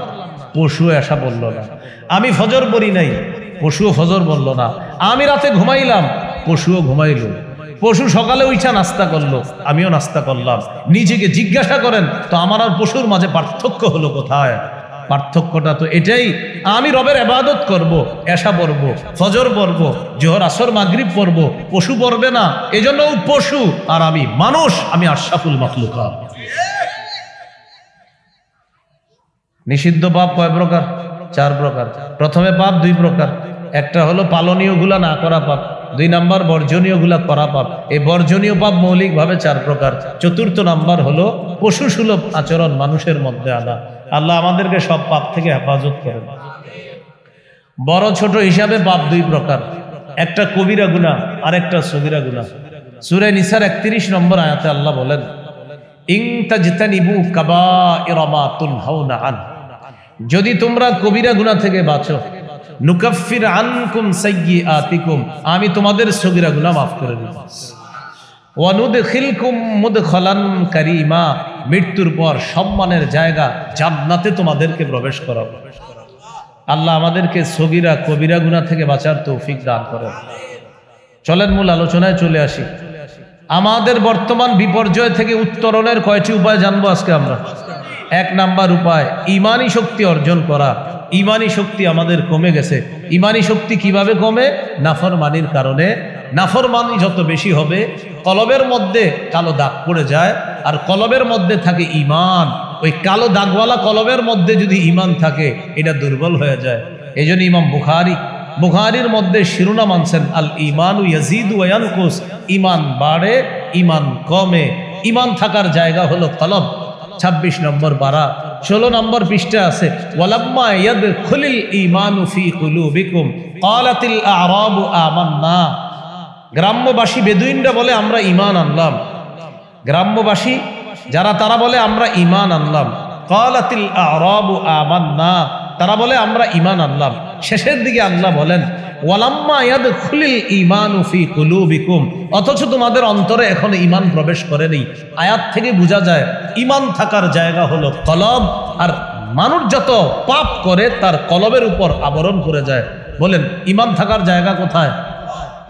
পশুও এশা বললো না। আমি ফজর পড়ি নাই, পশুও ফজর বললো না। আমি রাতে ঘুমাইলাম, পশুও ঘুমাইল। পশু সকালে উঠা নাস্তা করলো, আমিও নাস্তা করলাম। নিজেকে জিজ্ঞাসা করেন তো আমার আর পশুর মাঝে পার্থক্য হলো কোথায়? পার্থক্যটা তো এটাই, আমি রবের ইবাদত করব, এশা পড়ব, ফজর পড়ব, জোহর আসর মাগরিব পড়ব, পশু পড়বে না। এজন্য পশু আর আমি মানুষ, আমি আশরাফুল মাখলুকাত। নিষিদ্ধ পাপ কয় প্রকার? 4 প্রকার। প্রথমে পাপ 2 প্রকার। একটা হলো পালনীয় গুলা না করা পাপ, 2 নাম্বার বর্জনীয় গুলা করা পাপ। এই বর্জনীয় পাপ মৌলিকভাবে 4 প্রকার। 4র্থ নাম্বার হলো পশু সুলভ আচরণ মানুষের মধ্যে আনা। আল্লাহ আমাদেরকে সব পাপ থেকে হেফাজত করেন। বড় ছোট হিসাবে পাপ 2 প্রকার, একটা কবিরা গুনাহ আর একটা সগীরা গুনাহ। সূরা নিসার 31 নম্বর আয়াতে আল্লাহ বলেন ইন তাজতানিবু কাবাইরা মা তুনহাউনা আন, যদি তোমরা কবিরা গুনাহ থেকে বাঁচো, নুকাফির আনকুম সাইয়্যাতিকুম, আমি তোমাদের সগীরা গুনাহ মাফ করে দেব। ওয়া নুদখিলকুম মুদখালান কারীমা, মৃত্যুর পর সম্মানের জায়গা জান্নাতে তোমাদেরকে প্রবেশ করাবো। আল্লাহ আমাদেরকে সগীরা কবিরা গুনাহ থেকে বাঁচার তৌফিক দান করেন। চলেন মূল আলোচনায় চলে আসি। আমাদের বর্তমান বিপর্যয় থেকে উত্তরণের কয়টি উপায় জানবো আজকে আমরা। 1 নাম্বার উপায়, ঈমানী শক্তি অর্জন করা। ঈমানী শক্তি আমাদের কমে গেছে। ঈমানী শক্তি কিভাবে কমে? নাফরমানির কারণে। নাফরমানি যত বেশি হবে, কলবের মধ্যে কালো দাগ পড়ে যায়, আর কলবের মধ্যে থাকে ঈমান। ওই কালো দাগওয়ালা কলবের মধ্যে যদি ঈমান থাকে, এটা দুর্বল হয়ে যায়। এই জন্য ইমাম বুখারীর মধ্যে শিরোনাম আনছেন আল ঈমানু ইয়াজিদু ওয়া ইয়ানকুস, ঈমান বাড়ে, ঈমান কমে। ঈমান থাকার জায়গা হলো কলব। 26 নম্বর পারা 16 নম্বর পৃষ্ঠা আছে ওয়ালাম্মা ইয়াদখুলুল ঈমানু ফি কুলুবিকুম ক্বালাতিল আ'রাবু আমান্না। গ্রাম্যবাসী বেদুইনরা বলে আমরা ঈমান আনলাম। গ্রাম্যবাসী যারা, তারা বলে আমরা ঈমান আনলাম। ক্বালাতিল আ'রাবু আমান্না, তারা বলে আমরা ঈমান আনলাম। শেষের দিকে আল্লাহ বলেন ওয়ালাম্মা ইয়াদখুলুল ঈমানু ফি কুলুবিকুম, অথচ তোমাদের অন্তরে এখনো ঈমান প্রবেশ করেনি। আয়াত থেকে বোঝা যায় ঈমান থাকার জায়গা হলো কলব, আর মানুষ যত পাপ করে তার কলবের উপর আবরণ করে যায়। বলেন ইমান থাকার জায়গা কোথায়?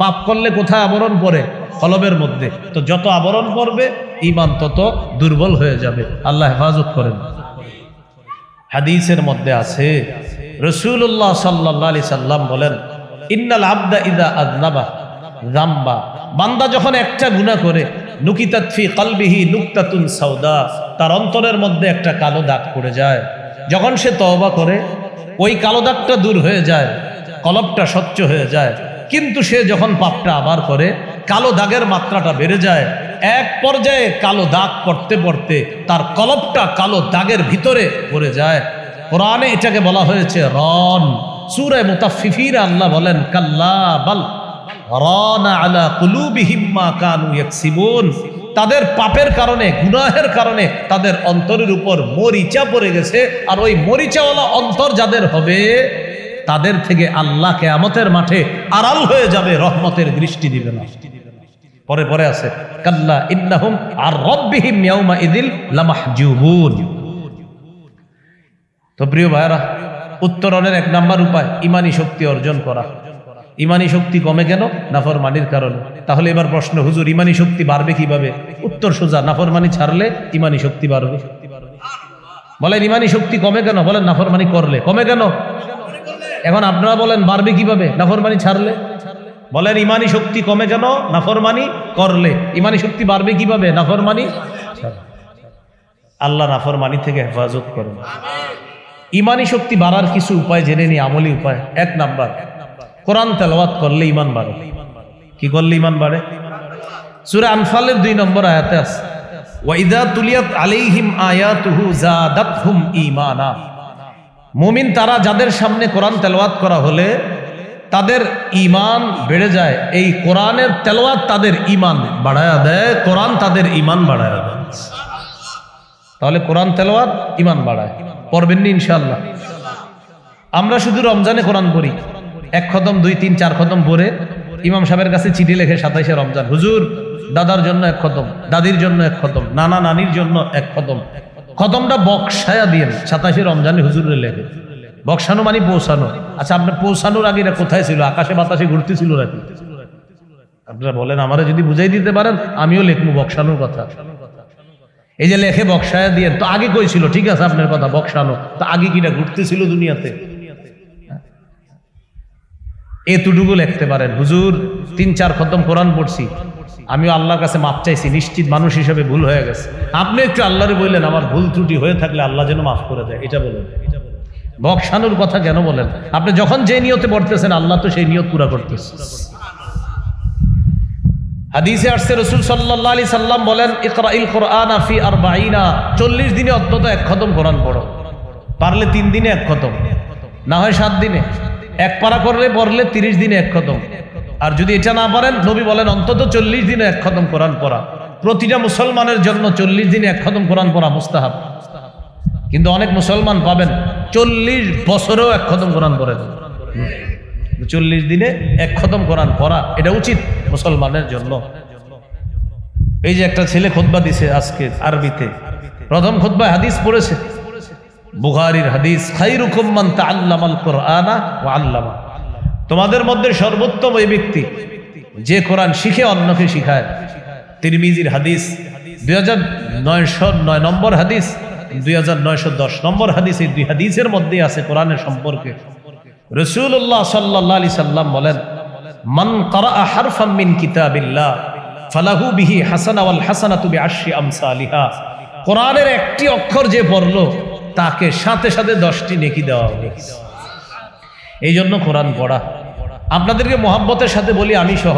পাপ করলে কোথায় আবরণ পড়ে? কলবের মধ্যে। তো যত আবরণ পড়বে ইমান তত দুর্বল হয়ে যাবে। আল্লাহ হেফাজত করেন। হাদিসের মধ্যে আছে রাসূলুল্লাহ সাল্লাল্লাহু আলাইহি সাল্লাম বলেন, ইন্নাল আবদা ইযা আযনাবা যামবা, বান্দা যখন একটা গুনাহ করে, নুকিতাত ফি কলবিহি নুকতাতুন সাউদা, তার অন্তরের মধ্যে একটা কালো দাগ পড়ে যায়। যখন সে তওবা করে ওই কালো দাগটা দূর হয়ে যায়, কলবটা স্বচ্ছ হয়ে যায়। কিন্তু সে যখন পাপটা আবার করে, কালো দাগের মাত্রাটা বেড়ে যায়। এক পর্যায়ে কালো দাগ পড়তে পড়তে তার কলবটা কালো দাগের ভিতরে পড়ে যায়। কোরআনে এটাকে বলা হয়েছে রন। সূরা মুতাফফিফিন আল্লাহ বলেন, কাল্লা বাল রানা আলা কুলুবিহিম মা কানু ইয়াকসিবুন, তাদের পাপের কারণে, গুনাহের কারণে তাদের অন্তরের উপর মরিচা পড়ে গেছে। আর ওই মরিচাওয়ালা অন্তর যাদের হবে, তাদের থেকে আল্লাহ কিয়ামতের মাঠে আড়াল হয়ে যাবে, রহমতের দৃষ্টি দিবে না। পরে পরে আছে কাল্লা ইন্নাহুম আর রাব্বিহিম ইয়াউমা ইযিল লামাহজুবুন। তো প্রিয় ভাইরা, উত্তরণের এক নাম্বার উপায় ইমানি শক্তি অর্জন করা। ইমানি শক্তি কমে কেন? নাফরমানির কারণে। তাহলে এবার প্রশ্ন, হুজুর ইমানি শক্তি বাড়বে কিভাবে? উত্তর সোজা, নাফরমানি ছাড়লে ইমানি শক্তি বাড়বে। বলেন ইমানি শক্তি কমে কেন? বলেন নাফরমানি করলে। কমে কেন? এখন আপনারা বলেন বাড়বে কিভাবে? নাফরমানি ছাড়লে। বলেন ইমানি শক্তি কমে কেন? নাফরমানি করলে। ইমানি শক্তি বাড়বে কিভাবে? নাফরমানি ছাড়লে। আল্লাহ নাফরমানি থেকে হেফাজত করেন। ইমানি শক্তি বাড়ার কিছু উপায় জেনে নি, আমলি উপায়। এক নাম্বার, কোরআন তেলাওয়াত করলে ঈমান বাড়ে। কি করলে ঈমান বাড়ে? সূরা আনফালের 2 নম্বর আয়াতে আছে, ওয়া ইযা তুলিয়াত আলাইহিম আয়াতুহু যাদাতহুম ঈমানা। মুমিন তারা যাদের সামনে কোরআন তেলাওয়াত করা হলে তাদের ঈমান বেড়ে যায়। এই কোরআনের তেলাওয়াত তাদের ঈমান বাড়ায়া দেয়, কোরআন তাদের ঈমান বাড়ায়া দেয়। তাহলে কোরআন তেলাওয়াত ঈমান বাড়ায়। পড়বেন নি ইনশাআল্লাহ? আমরা শুধু রমজানে কোরআন পড়ি, 1 খতম 2 3 4 খতম পড়ে ইমাম সাহেবের কাছে চিঠি লেখে 27শে রমজান, হুজুর দাদার জন্য 1 খতম, দাদির জন্য 1 খতম, নানা নানির জন্য 1 খতম। খতমটা বক্সায়া দিয়ে 27শে রমজানে হুজুরে লেখে। বক্সানো মানে পৌঁছানো। আচ্ছা, আপনার পৌঁছানোর আগে কোথায় ছিল? আকাশে বাতাসে ঘুরতেছিল নাকি? আপনারা বলেন, আমারে যদি বুঝাই দিতে পারেন আমিও লিখবো বক্সানোর কথা। এই যে লেখে বক্সায়া দিয়ে, তো আগে কই ছিল? ঠিক আছে আপনার কথা, বক্সানো। তো আগে কিনা ঘুরতেছিল দুনিয়াতে? এতটুকু লিখতে পারেন, হুজুর 3 4 খতম কোরআন পড়ছি, আমিও আল্লাহর কাছে মাপ চাইছি, নিশ্চিত মানুষ হিসেবে ভুল হয়ে গেছে। আপনি একটু আল্লাহরে বললেন, আমার ভুল ত্রুটি হয়ে থাকলে আল্লাহ যেন মাফ করে দেয়, এটা বলেন। বক্সানোর কথা কেন বলেন? আপনি যখন যে নিয়তে পড়তেছেন আল্লাহ তো সেই নিয়ত পুরা করতেছে। হাদিসে আসছে রাসূল সাল্লাল্লাহু আলাইহি সাল্লাম বলেন, ইকরাইল কুরআনা ফি 40, 40 দিনে অন্তত 1 খতম কোরআন পড়ো। পারলে 3 দিনে 1 খতম, না হয় 7 দিনে। 1 পারা করলে পড়লে 30 দিনে 1 খতম। আর যদি এটা না পারেন, নবী বলেন অন্তত 40 দিনে 1 খতম কোরআন পড়া। প্রতিটা মুসলমানের জন্য 40 দিনে 1 খতম কোরআন পড়া মুস্তাহাব। কিন্তু অনেক মুসলমান পাবেন 40 বছরেও 1 খতম কোরআন পড়ে। 40 দিনে 1 খতম কোরআন পড়া এটা উচিত মুসলমানের জন্য। এই যে একটা ছেলে খুতবা দিছে আজকে আরবিতে, প্রথম খুতবায় হাদিস পড়েছে, বুখারীর হাদিস, খায়রুকুম মান তাআল্লামাল কুরআনা ওয়া আল্লামা। তোমাদের মধ্যে সর্বোত্তম ওই ব্যক্তি যে কোরআন শিখে অন্যকে শিখায়। তিরমিজির হাদিস 2909 নম্বর হাদিস, 2910 নম্বর হাদিস। এই 2 হাদিসের মধ্যে আছে কোরআনের সম্পর্কে। রাসূলুল্লাহ সাল্লাল্লাহু আলাইহি সাল্লাম বলেন, মান ক্বারাআ হারফাম মিন কিতাবিল্লাহ ফালাহু বিহি হাসানা ওয়াল হাসানাতু বিআশরি আমসালিহা। কোরআনের একটি অক্ষর যে পড়লো তাকে সাথে সাথে 10টি নেকি দেওয়া হবে। এই জন্য কোরআন পড়া। আপনাদেরকে মোহাব্বতের সাথে বলি, আমি সহ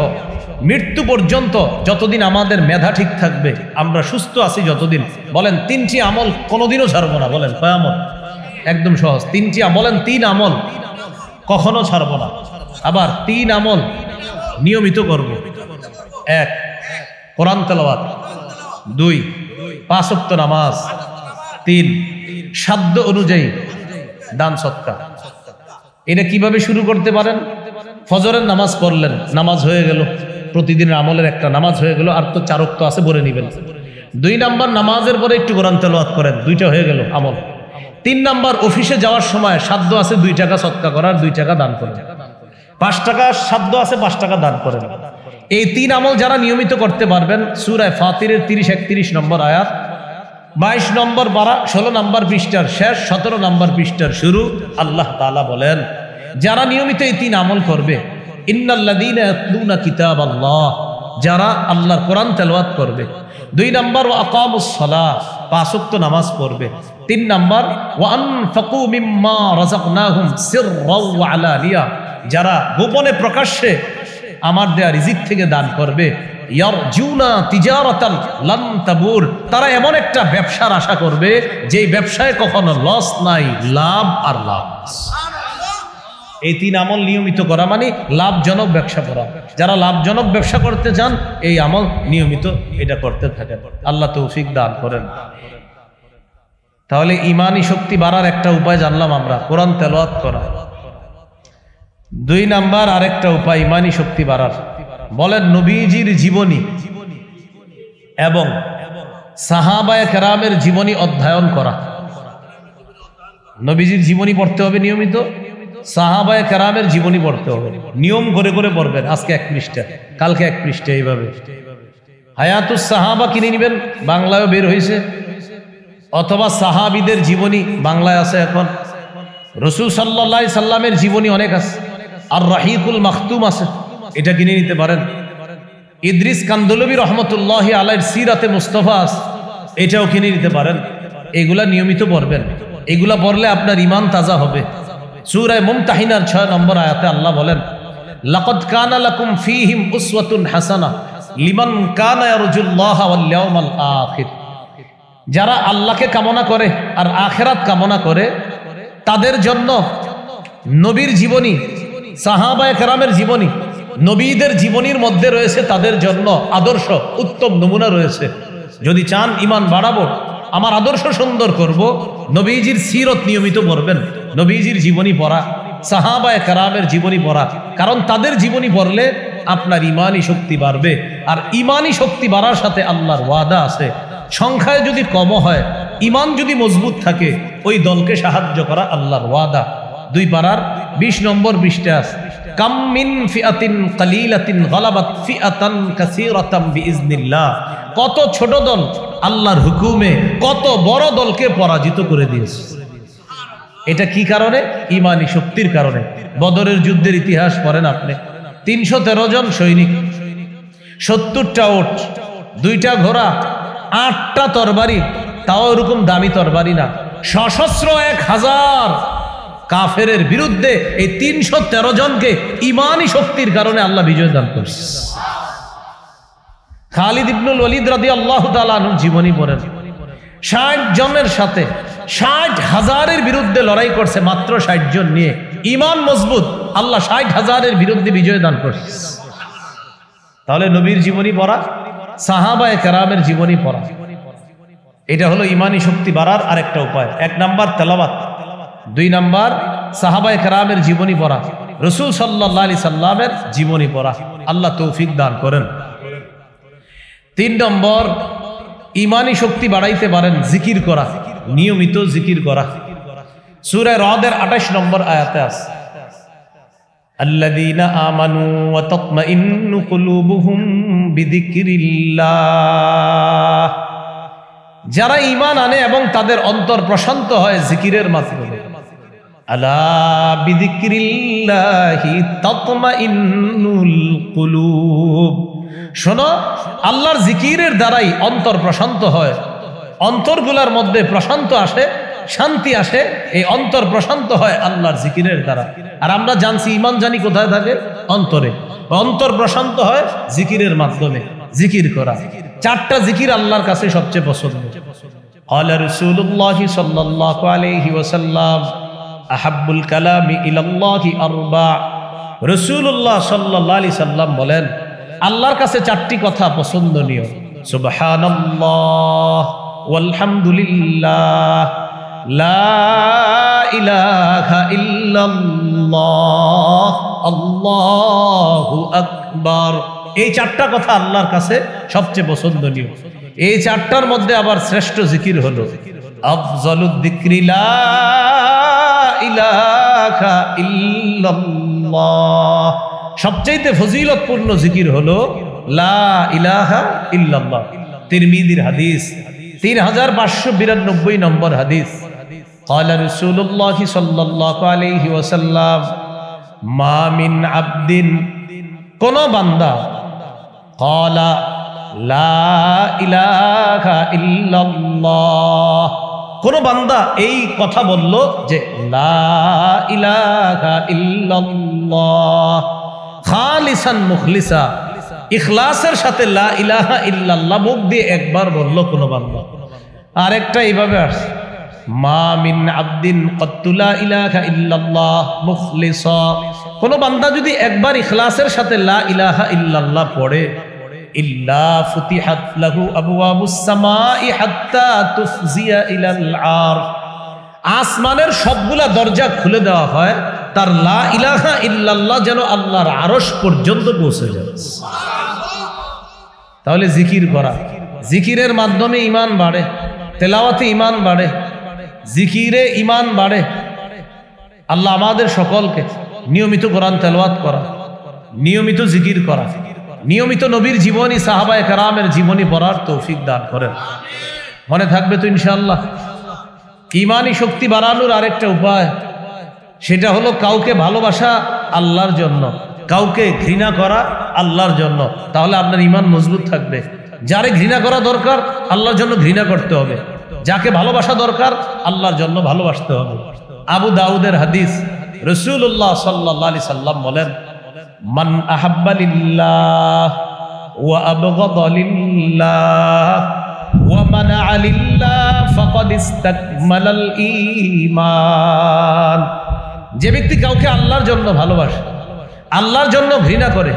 মৃত্যু পর্যন্ত যতদিন আমাদের মেধা ঠিক থাকবে, আমরা সুস্থ আছি যতদিন, বলেন 3টি আমল কোনোদিনও ছাড়বো না। বলেন কয় আমল? একদম সহজ, 3টি। বলেন 3 আমল কখনো ছাড়বো না। আবার 3 আমল নিয়মিত করব। 1 কোরআন তেলাওয়াত, 2 5 ওয়াক্ত নামাজ, 3 সাধ্য অনুযায়ী দান সদকা। এটা কিভাবে শুরু করতে পারেন? ফজরের নামাজ পড়লেন, নামাজ হয়ে গেল, প্রতিদিনের আমলের একটা নামাজ হয়ে গেল। আর তো 4 ওয়াক্ত আছে, বলে নেবেন। 2 নাম্বার, নামাজের পরে একটু কোরআন তেলাওয়াত করেন, 2টা হয়ে গেল আমল। 3 নাম্বার, অফিসে যাওয়ার সময় সাধ্য আছে 2 টাকা সদকা করার, 2 টাকা দান করেন। 5 টাকা সাধ্য আছে 5 টাকা দান করেন। এই 3 আমল যারা নিয়মিত করতে পারবেন, সূরা ফাতিরের 30-31 নম্বর আয়াত, 22 নম্বর পারা 16 নম্বর পৃষ্ঠার শেষ, 17 নম্বর পৃষ্ঠার শুরু, আল্লাহ তাআলা বলেন যারা নিয়মিত এই 3 আমল করবে, ইন্নাল্লাযীনা ইয়াতলুনা কিতাবাল্লাহ, যারা আল্লাহর কোরআন তেলাওয়াত করবে। 2 নম্বর ওয়া আকামুস সালাহ, 5 ওয়াক্ত নামাজ পড়বে। 3 নম্বর ওয়া আনফাকু মিম্মা রাযাকনাহুম সিররাও ওয়া আলানিয়া, যারা গোপনে প্রকাশ্যে আমার দেয়া রিজিক থেকে দান করবে। ইয়ারজুনা তিজারাতান লান তাবুর, তারা এমন একটা ব্যবসার আশা করবে যেই ব্যবসায় কখনো লস নাই, লাভ আর লাভ। এই 3 আমল নিয়মিত করা মানে লাভজনক ব্যবসা করা। যারা লাভজনক ব্যবসা করতে চান এই আমল নিয়মিত এটা করতে থাকেন, আল্লাহ তৌফিক দান করেন। তাহলে ইমানি শক্তি বাড়ার একটা উপায় জানলাম আমরা, কোরআন তেলাওয়াত করা। 2 নাম্বার আরেকটা উপায় ইমানি শক্তি বাড়ার, বলেন নবীজির জীবনী এবং সাহাবায়ে কেরামের জীবনী অধ্যয়ন করা। নবীজির জীবনী পড়তে হবে নিয়মিত, সাহাবায়ে কেরামের জীবনী পড়তে হবে, নিয়ম করে করে পড়বেন। আজকে 1 পৃষ্ঠা, কালকে 1 পৃষ্ঠা, এইভাবে। হায়াতুস সাহাবা কিনে নেবেন, বাংলায়ও বের হয়েছে, অথবা সাহাবীদের জীবনী বাংলায় আছে এখন। রাসূল সাল্লাল্লাহু আলাইহি সাল্লামের জীবনী অনেক আছে, আর রাহিকুল মাখতুম আছে, এটা কিনে নিতে পারেন। ইদ্রিস কান্দলবী রহমতুল্লাহি আলাইহির সিরাতে মুস্তাফা আছে, এটাও কিনে নিতে পারেন। এগুলা নিয়মিত পড়বেন, এগুলা পড়লে আপনার ঈমান তাজা হবে। সূরা মুমতাহিনার 6 নম্বর আয়াতে আল্লাহ বলেন, লাকাদ কানা লাকুম ফীহিম উসওয়াতুন হাসানাহ লিমান কানা ইয়ারজুল্লাহা ওয়াল ইয়াউমাল আখির, যারা আল্লাহকে কামনা করে আর আখিরাত কামনা করে তাদের জন্য নবীর জীবনী, সাহাবায়ে কেরামের জীবনী, নবীদের জীবনীর মধ্যে রয়েছে তাদের জন্য আদর্শ, উত্তম নমুনা রয়েছে। যদি চান ঈমান বাড়াবো, আমার আদর্শ সুন্দর করব, নবীজির সিরত নিয়মিত পড়বেন, নবীজির জীবনী পড়া, সাহাবায়ে কেরামের জীবনী পড়া, কারণ তাদের জীবনী পড়লে আপনার ইমানি শক্তি বাড়বে। আর ইমানি শক্তি বাড়ার সাথে আল্লাহর ওয়াদা আছে, সংখ্যায় যদি কম হয়, ইমান যদি মজবুত থাকে, ওই দলকে সাহায্য করা আল্লাহর ওয়াদা। 2 পারার 20 নম্বর পৃষ্ঠা আছে, কাম মিন ফিআতিন কালিলাতিন গালাবাত ফিআতান কাসীরাতাম বিইজনিল্লাহ, কত ছোট দল আল্লাহর হুকুমে কত বড় দলকে পরাজিত করে দিয়েছে। এটা কি কারণে? ইমানি শক্তির কারণে। বদরের যুদ্ধের ইতিহাস পড়েন আপনি, 313 জন সৈনিক, 70টা উট, 2টা ঘোড়া, 8টা তরবারি, তাও এরকম দামি তরবারি না, সশস্ত্র 1000 কাফেরের বিরুদ্ধে এই 313 জনকে ইমানি শক্তির কারণে আল্লাহ বিজয় দান করছে। খালিদ ইবনুল ওয়ালিদ রাদিয়াল্লাহু তাআলা আনহুর জীবনী পড়েন, 60 জনের সাথে 60,000-এর বিরুদ্ধে লড়াই করছে, মাত্র 60 জন নিয়ে, ইমান মজবুত, আল্লাহ 60,000-এর বিরুদ্ধে বিজয় দান করছে। তাহলে নবীর জীবনী পড়া, সাহাবায়ে কেরামের জীবনী পড়া, এটা হলো ইমানি শক্তি বাড়ার আরেকটা উপায়। 1 নাম্বার তেলাওয়াত, 2 নাম্বার সাহাবায়ে কেরামের জীবনী পড়া, রাসূল সাল্লাল্লাহু আলাইহি সাল্লামের জীবনী পড়া, আল্লাহ তৌফিক দান করেন। 3 নম্বর ইমানি শক্তি বাড়াইতে পারেন জিকির করা, নিয়মিত জিকির করা। সূরা রাদের 28 নম্বর আয়াতে আছে, আল্লাযীনা আমানু ওয়া তাতমাইন্নু কুলুবুহুম বিযিকরিল্লাহ, যারা ঈমান আনে এবং তাদের অন্তর প্রশান্ত হয় জিকিরের মাধ্যমে। আলা বিযিকরিল্লাহি তাতমাইন্নুল কুলুব, শোনো, আল্লাহর জিকিরের দ্বারাই অন্তর প্রশান্ত হয়, অন্তরগুলোর মধ্যে প্রশান্ত আসে, শান্তি আসে, এই অন্তর প্রশান্ত হয় আল্লাহর জিকিরের দ্বারা। আর আমরা জানছি ঈমান জানি কোথায় থাকে? অন্তরে। অন্তর প্রশান্ত হয় জিকিরের মাধ্যমে, জিকির করা। 4টা জিকির আল্লাহর কাছে সবচেয়ে পছন্দ। ক্বালা রাসূলুল্লাহি সাল্লাল্লাহু আলাইহি ওয়াসাল্লাম আহাব্বুল কালামি ইলাল্লাহি আরবা, রাসূলুল্লাহ সাল্লাল্লাহু আলাইহি সাল্লাম বলেন আল্লাহর কাছে 4টি কথা পছন্দনীয়, সুবহানাল্লাহ ওয়ালহামদুলিল্লাহ লা ইলাহা ইল্লাল্লাহ আল্লাহু আকবার। এই 4টা কথা আল্লাহর কাছে সবচেয়ে পছন্দনীয়। এই 4টার মধ্যে আবার শ্রেষ্ঠ জিকির হলো আফজালুদ যিকরি লা ইলাহা ইল্লাল্লাহ ইল্লাল্লাহ। সবচেয়ে ফজিলতপূর্ণ জিকির হলো লা ইলাহা ইল্লাল্লাহ। তিরমিজির হাদিস 3592 নম্বর হাদিস। قال رسول الله صلى الله عليه وسلم ما من عبد কোন বান্দা قال لا إله إلا الله, কোন বান্দা এই কথা বলল যে লা ইলাহা ইল্লাল্লাহ খালিসান মুখলিসা, ইখলাসের সাথে লা ইলাহা ইল্লাল্লাহ মুখ দিয়ে একবার বলল কোন বান্দা। আরেকটা এইভাবে আসছে মা মিন আবদিন ক্বাত্তু লা ইলাহা ইল্লাল্লাহ মুখলিসা, কোন বান্দা যদি একবার ইখলাসের সাথে লা ইলাহা ইল্লাল্লাহ পড়ে ইল্লা ফুতিহাত লাহু আবওয়াবুস সামাই হাত্তা তুফজিয়া ইলাল আরশ, আসমানের সবগুলা দরজা খুলে দেওয়া হয় তার লা ইলাহা ইল্লাল্লাহ যেন আল্লাহর আরশ পর্যন্ত পৌঁছে যায়। তাহলে জিকির করা, জিকিরের মাধ্যমে ঈমান বাড়ে, তেলাওয়াতে ঈমান বাড়ে, জিকিরে ঈমান বাড়ে। আল্লাহ আমাদের সকলকে নিয়মিত কোরআন তেলাওয়াত করা, নিয়মিত জিকির করা, নিয়মিত নবীর জীবনী, সাহাবায়ে কেরামের জীবনী পড়ার তৌফিক দান করেন। মনে থাকবে তো ইনশাআল্লাহ। ঈমানি শক্তি বাড়ানোর আরেকটা উপায়, সেটা হলো কাউকে ভালোবাসা আল্লাহর জন্য, কাউকে ঘৃণা করা আল্লাহর জন্য। তাহলে আপনার ঈমান মজবুত থাকবে। যারে ঘৃণা করা দরকার আল্লাহর জন্য ঘৃণা করতে হবে, যাকে ভালোবাসা দরকার আল্লাহর জন্য ভালোবাসতে হবে। আবু দাউদের হাদিস, রাসূলুল্লাহ সাল্লাল্লাহু আলাইহি সাল্লাম বলেন মান আহাব্বা লিল্লাহ ওয়া আবগাদা লিল্লাহ ওয়া মানাআ লিল্লাহ ফাকাদ ইসতাকমালাল ঈমান। যে ব্যক্তি কাউকে আল্লাহর জন্য ভালোবাসে, আল্লাহর জন্য ঘৃণা করে,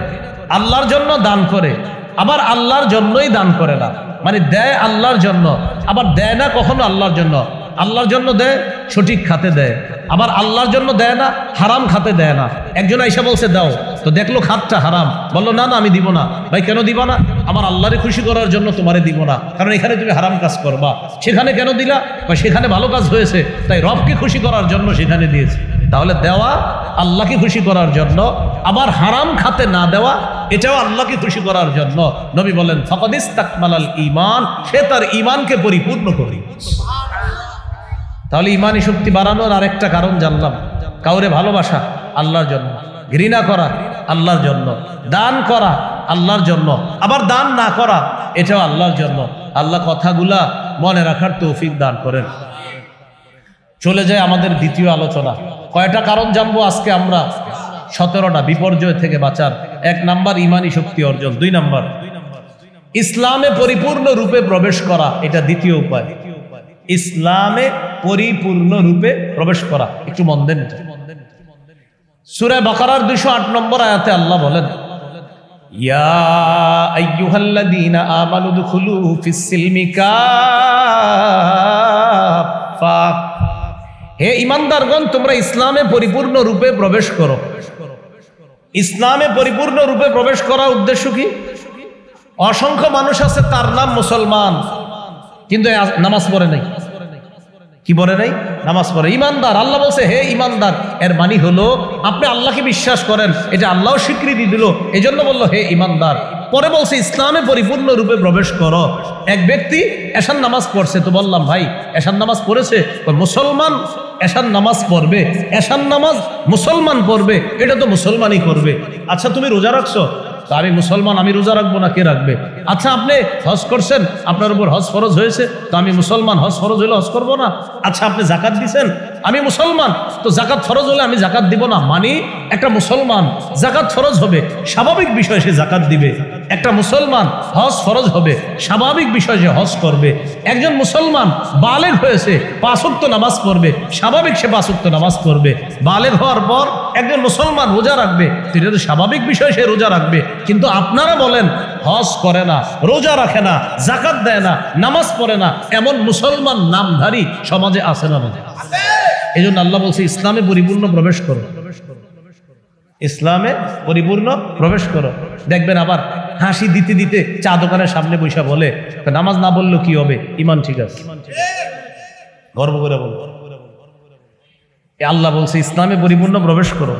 আল্লাহর জন্য দান করে, আবার আল্লাহর জন্যই দান করে না, মানে দেয় আল্লাহর জন্য আবার দেয় না কখনো আল্লাহর জন্য। আল্লাহর জন্য দেয় সঠিক খাতে দেয়, আবার আল্লাহর জন্য দেয় না হারাম খাতে দেয় না। একজন আইসা বলছে দাও, তো দেখলো খাতটা হারাম, বললো না না আমি দিব না। ভাই কেন দিবা না? আমার আল্লাহরে খুশি করার জন্য তোমারে দিব না, কারণ এখানে তুমি হারাম কাজ করবা। সেখানে কেন দিলা? সেখানে ভালো কাজ হয়েছে, তাই রবকে খুশি করার জন্য সেখানে দিয়েছে। তাহলে দেওয়া আল্লাহকে খুশি করার জন্য, আবার হারাম খাতে না দেওয়া এটাও আল্লাহকে খুশি করার জন্য। নবী বলেন ফাকাদ ইসতাকমালাল ঈমান, সে তার ঈমানকে পরিপূর্ণ করে। তাহলে ঈমানি শক্তি বাড়ানোর আরেকটা কারণ জানলাম, কাউরে ভালোবাসা আল্লাহর জন্য, ঘৃণা করা আল্লাহর জন্য, দান করা আল্লাহর জন্য, আবার দান না করা এটাও আল্লাহর জন্য। আল্লাহ কথাগুলা মনে রাখার তৌফিক দান করেন। চলে যায় আমাদের দ্বিতীয় আলোচনা। কয়টা কারণ জানবো আজকে আমরা? 17টা বিপর্যয় থেকে বাঁচার। 1 নাম্বার ঈমানি শক্তি অর্জন, 2 নাম্বার ইসলামে পরিপূর্ণ রূপে প্রবেশ করা, এটা দ্বিতীয় উপায়। ইসলামে পরিপূর্ণ রূপে প্রবেশ করা, একটু মন দেন। সূরা বাকারার 208 নম্বর আয়াতে আল্লাহ বলেন ইয়া আইয়ুহাল্লাযীনা আমানু দুখুলু ফিস সিলমি কাফা, হে ঈমানদারগণ তোমরা ইসলামে পরিপূর্ণ রূপে প্রবেশ করো। ইসলামে পরিপূর্ণ রূপে প্রবেশ করার উদ্দেশ্য কি? অসংখ্য মানুষ আছে তার নাম মুসলমান, কিন্তু নামাজ পড়ে নাই। কি পড়ে নাই? নামাজ পড়ে। ঈমানদার, আল্লাহ বলছে হে ঈমানদার, এর মানে হলো আপনি আল্লাহকে বিশ্বাস করেন, এটা আল্লাহ স্বীকৃতি দিল, এই জন্য বললো হে ঈমানদার। পরে বলছে ইসলামে পরিপূর্ণ রূপে প্রবেশ করো। এক ব্যক্তি এশার নামাজ পড়ছে, তো বললাম ভাই এশার নামাজ পড়েছে? মুসলমান এশার নামাজ পড়বে, এশার নামাজ মুসলমান পড়বে, এটা তো মুসলমানই করবে। আচ্ছা তুমি রোজা রাখছো? তো আমি মুসলমান, আমি রোজা রাখবো না, কে রাখবে? আচ্ছা আপনি হজ করছেন, আপনার উপর হজ ফরজ হয়েছে, তো আমি মুসলমান, হজ ফরজ হলে হজ করবো না। আচ্ছা আপনি জাকাত দিছেন, আমি মুসলমান, তো জাকাত ফরজ হলে আমি জাকাত দিব না। মানে একটা মুসলমান জাকাত ফরজ হবে, স্বাভাবিক বিষয় সে জাকাত দিবে। একটা মুসলমান হজ ফরজ হবে, স্বাভাবিক বিষয় সে হজ করবে। একজন মুসলমান বালেগ হয়েছে, 5 ওয়াক্ত নামাজ পড়বে, স্বাভাবিক সে 5 ওয়াক্ত নামাজ পড়বে। বালেগ হওয়ার পর একজন মুসলমান রোজা রাখবে, এটা তো স্বাভাবিক বিষয় সে রোজা রাখবে। কিন্তু আপনারা বলেন হজ করে না, রোজা রাখে না, জাকাত দেয় না, নামাজ পড়ে না, এমন মুসলমান নামধারী সমাজে আছে না? এই জন্য আল্লাহ বলছে ইসলামে পরিপূর্ণ প্রবেশ করো, ইসলামে পরিপূর্ণ প্রবেশ করো। দেখবেন আবার হাসি দিতে দিতে চা দোকানের সামনে বৈশা বলে নামাজ না বললো কি হবে, ঈমান ঠিক আছে, গর্ব করে বল। আল্লাহ বলছে ইসলামে পরিপূর্ণ প্রবেশ করো।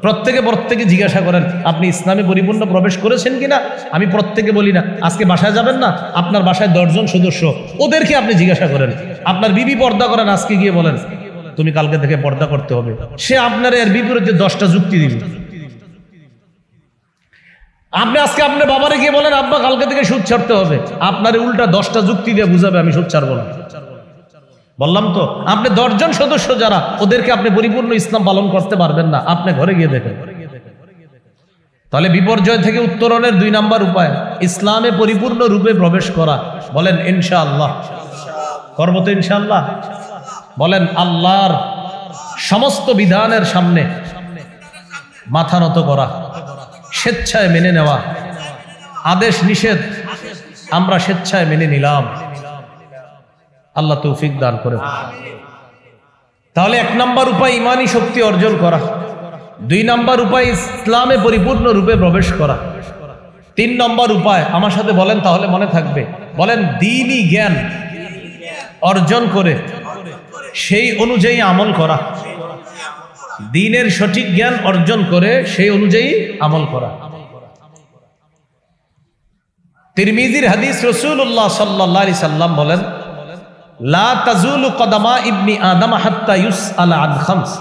প্রত্যেকে জিজ্ঞাসা করেন আপনি ইসলামে পরিপূর্ণ প্রবেশ করেছেন কিনা। আমি প্রত্যেকে বলি না, আজকে বাসায় যাবেন না, আপনার বাসায় 10 জন সদস্য, ওদেরকে আপনি জিজ্ঞাসা করেন। আপনার বিবি পর্দা করেন, আজকে গিয়ে বলেন তুমি কালকে থেকে পর্দা করতে হবে, সে আপনার এর বিপরীতে 10টা যুক্তি দিবে। আপনি আজকে আপনার বাবারে গিয়ে বলেন আব্বা কালকে থেকে সুদ ছাড়তে হবে, আপনার উল্টা 10টা যুক্তি দিয়ে বুঝাবে আমি সুদ ছাড়বো না। বললাম তো, আপনি 10 জন সদস্য যারা, ওদেরকে আপনি পরিপূর্ণ ইসলাম পালন করতে পারবেন না, আপনি ঘরে গিয়ে দেখেন। তাহলে বিপর্যয় থেকে উত্তরণের 2 নাম্বার উপায় ইসলামে পরিপূর্ণ রূপে প্রবেশ করা। বলেন ইনশাআল্লাহ করবো তো ইনশাআল্লাহ। বলেন আল্লাহর সমস্ত বিধানের সামনে মাথা নত করা, স্বেচ্ছায় মেনে নেওয়া, আদেশ নিষেধ আমরা স্বেচ্ছায় মেনে নিলাম। আল্লাহ তৌফিক দান করে। তাহলে 1 নাম্বার উপায় ইমানি শক্তি অর্জন করা, 2 নাম্বার উপায় ইসলামে পরিপূর্ণ রূপে প্রবেশ করা, 3 নম্বর উপায় আমার সাথে বলেন তাহলে মনে থাকবে, বলেন দ্বীনি জ্ঞান অর্জন করে সেই অনুযায়ী আমল করা। দ্বীনের সঠিক জ্ঞান অর্জন করে সেই অনুযায়ী আমল করা। তিরমিজির হাদিস, রাসূলুল্লাহ সাল্লাল্লাহু আলাইহি সাল্লাম বলেন লা তাজুলু কদামা ইবনি আদম হাত্তা ইউসআলা আন খামস।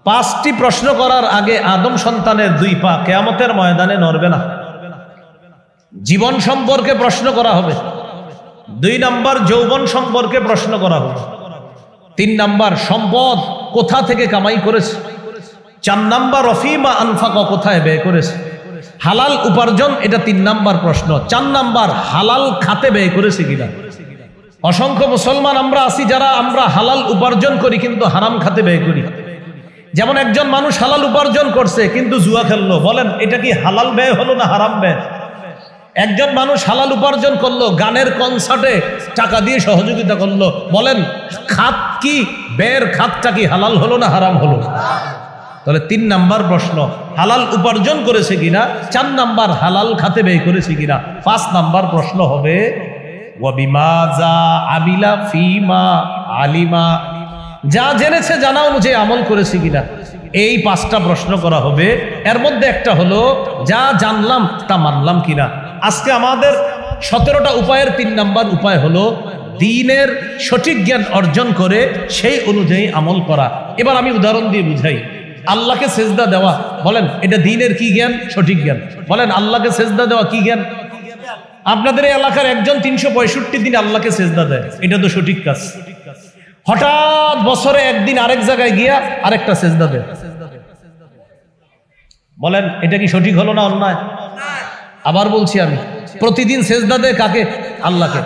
5টি প্রশ্ন করার আগে আদম সন্তানের 2 পা কিয়ামতের ময়দানে নড়বে না। জীবন সম্পর্কে প্রশ্ন করা হবে, 2 নাম্বার যৌবন সম্পর্কে প্রশ্ন করা হবে, 3 নাম্বার সম্পদ কোথা থেকে কামাই করেছে, 4 নাম্বার রফিমা আনফাকা কোথায় ব্যয় করেছে। হালাল উপার্জন এটা 3 নাম্বার প্রশ্ন, 4 নাম্বার হালাল খাতে ব্যয় করেছে কিনা। অসংখ্য মুসলমান আমরা আছি যারা আমরা হালাল উপার্জন করি কিন্তু হারাম খাতে ব্যয় করি। যেমন একজন মানুষ হালাল উপার্জন করছে কিন্তু জুয়া খেললো, বলেন এটা কি হালাল ব্যয় হলো না হারাম ব্যয়? একজন মানুষ হালাল উপার্জন করলো, গানের কনসার্টে টাকা দিয়ে সহযোগিতা করলো, বলেন খাত কি ব্যয়ের খাতটা কি হালাল হলো না হারাম হলো? তাহলে 3 নাম্বার প্রশ্ন হালাল উপার্জন করেছে কিনা, 4 নাম্বার হালাল খাতে ব্যয় করেছে কিনা, 5 নাম্বার প্রশ্ন হবে ওয়াবিমাযা আমিলা ফিমা আলিমা, যা জেনেছে জানা অনুযায়ী আমল করেছে কিনা। এই 5টা প্রশ্ন করা হবে। এর মধ্যে একটা হলো যা জানলাম তা মানলাম কিনা। আজকে আমাদের 17টা উপায়ের 3 নাম্বার উপায় হলো দ্বীনের সঠিক জ্ঞান অর্জন করে সেই অনুযায়ী আমল করা। এবার আমি উদাহরণ দিয়ে বুঝাই। আল্লাহকে সেজদা দেওয়া, বলেন এটা দ্বীনের কি জ্ঞান? সঠিক জ্ঞান। বলেন আল্লাহকে সেজদা দেওয়া কি জ্ঞান? আপনাদের এই এলাকার একজন 365 দিন আল্লাহকে সেজদা দেয়, এটা তো সঠিক কাজ। হঠাৎ বছরে একদিন আরেক জায়গায় গিয়া আরেকটা সেজদা দেয়, বলেন এটা কি সঠিক হলো না অন্যায়? আবার বলছি আমি, প্রতিদিন সেজদা দেয় কাকে? আল্লাহকে।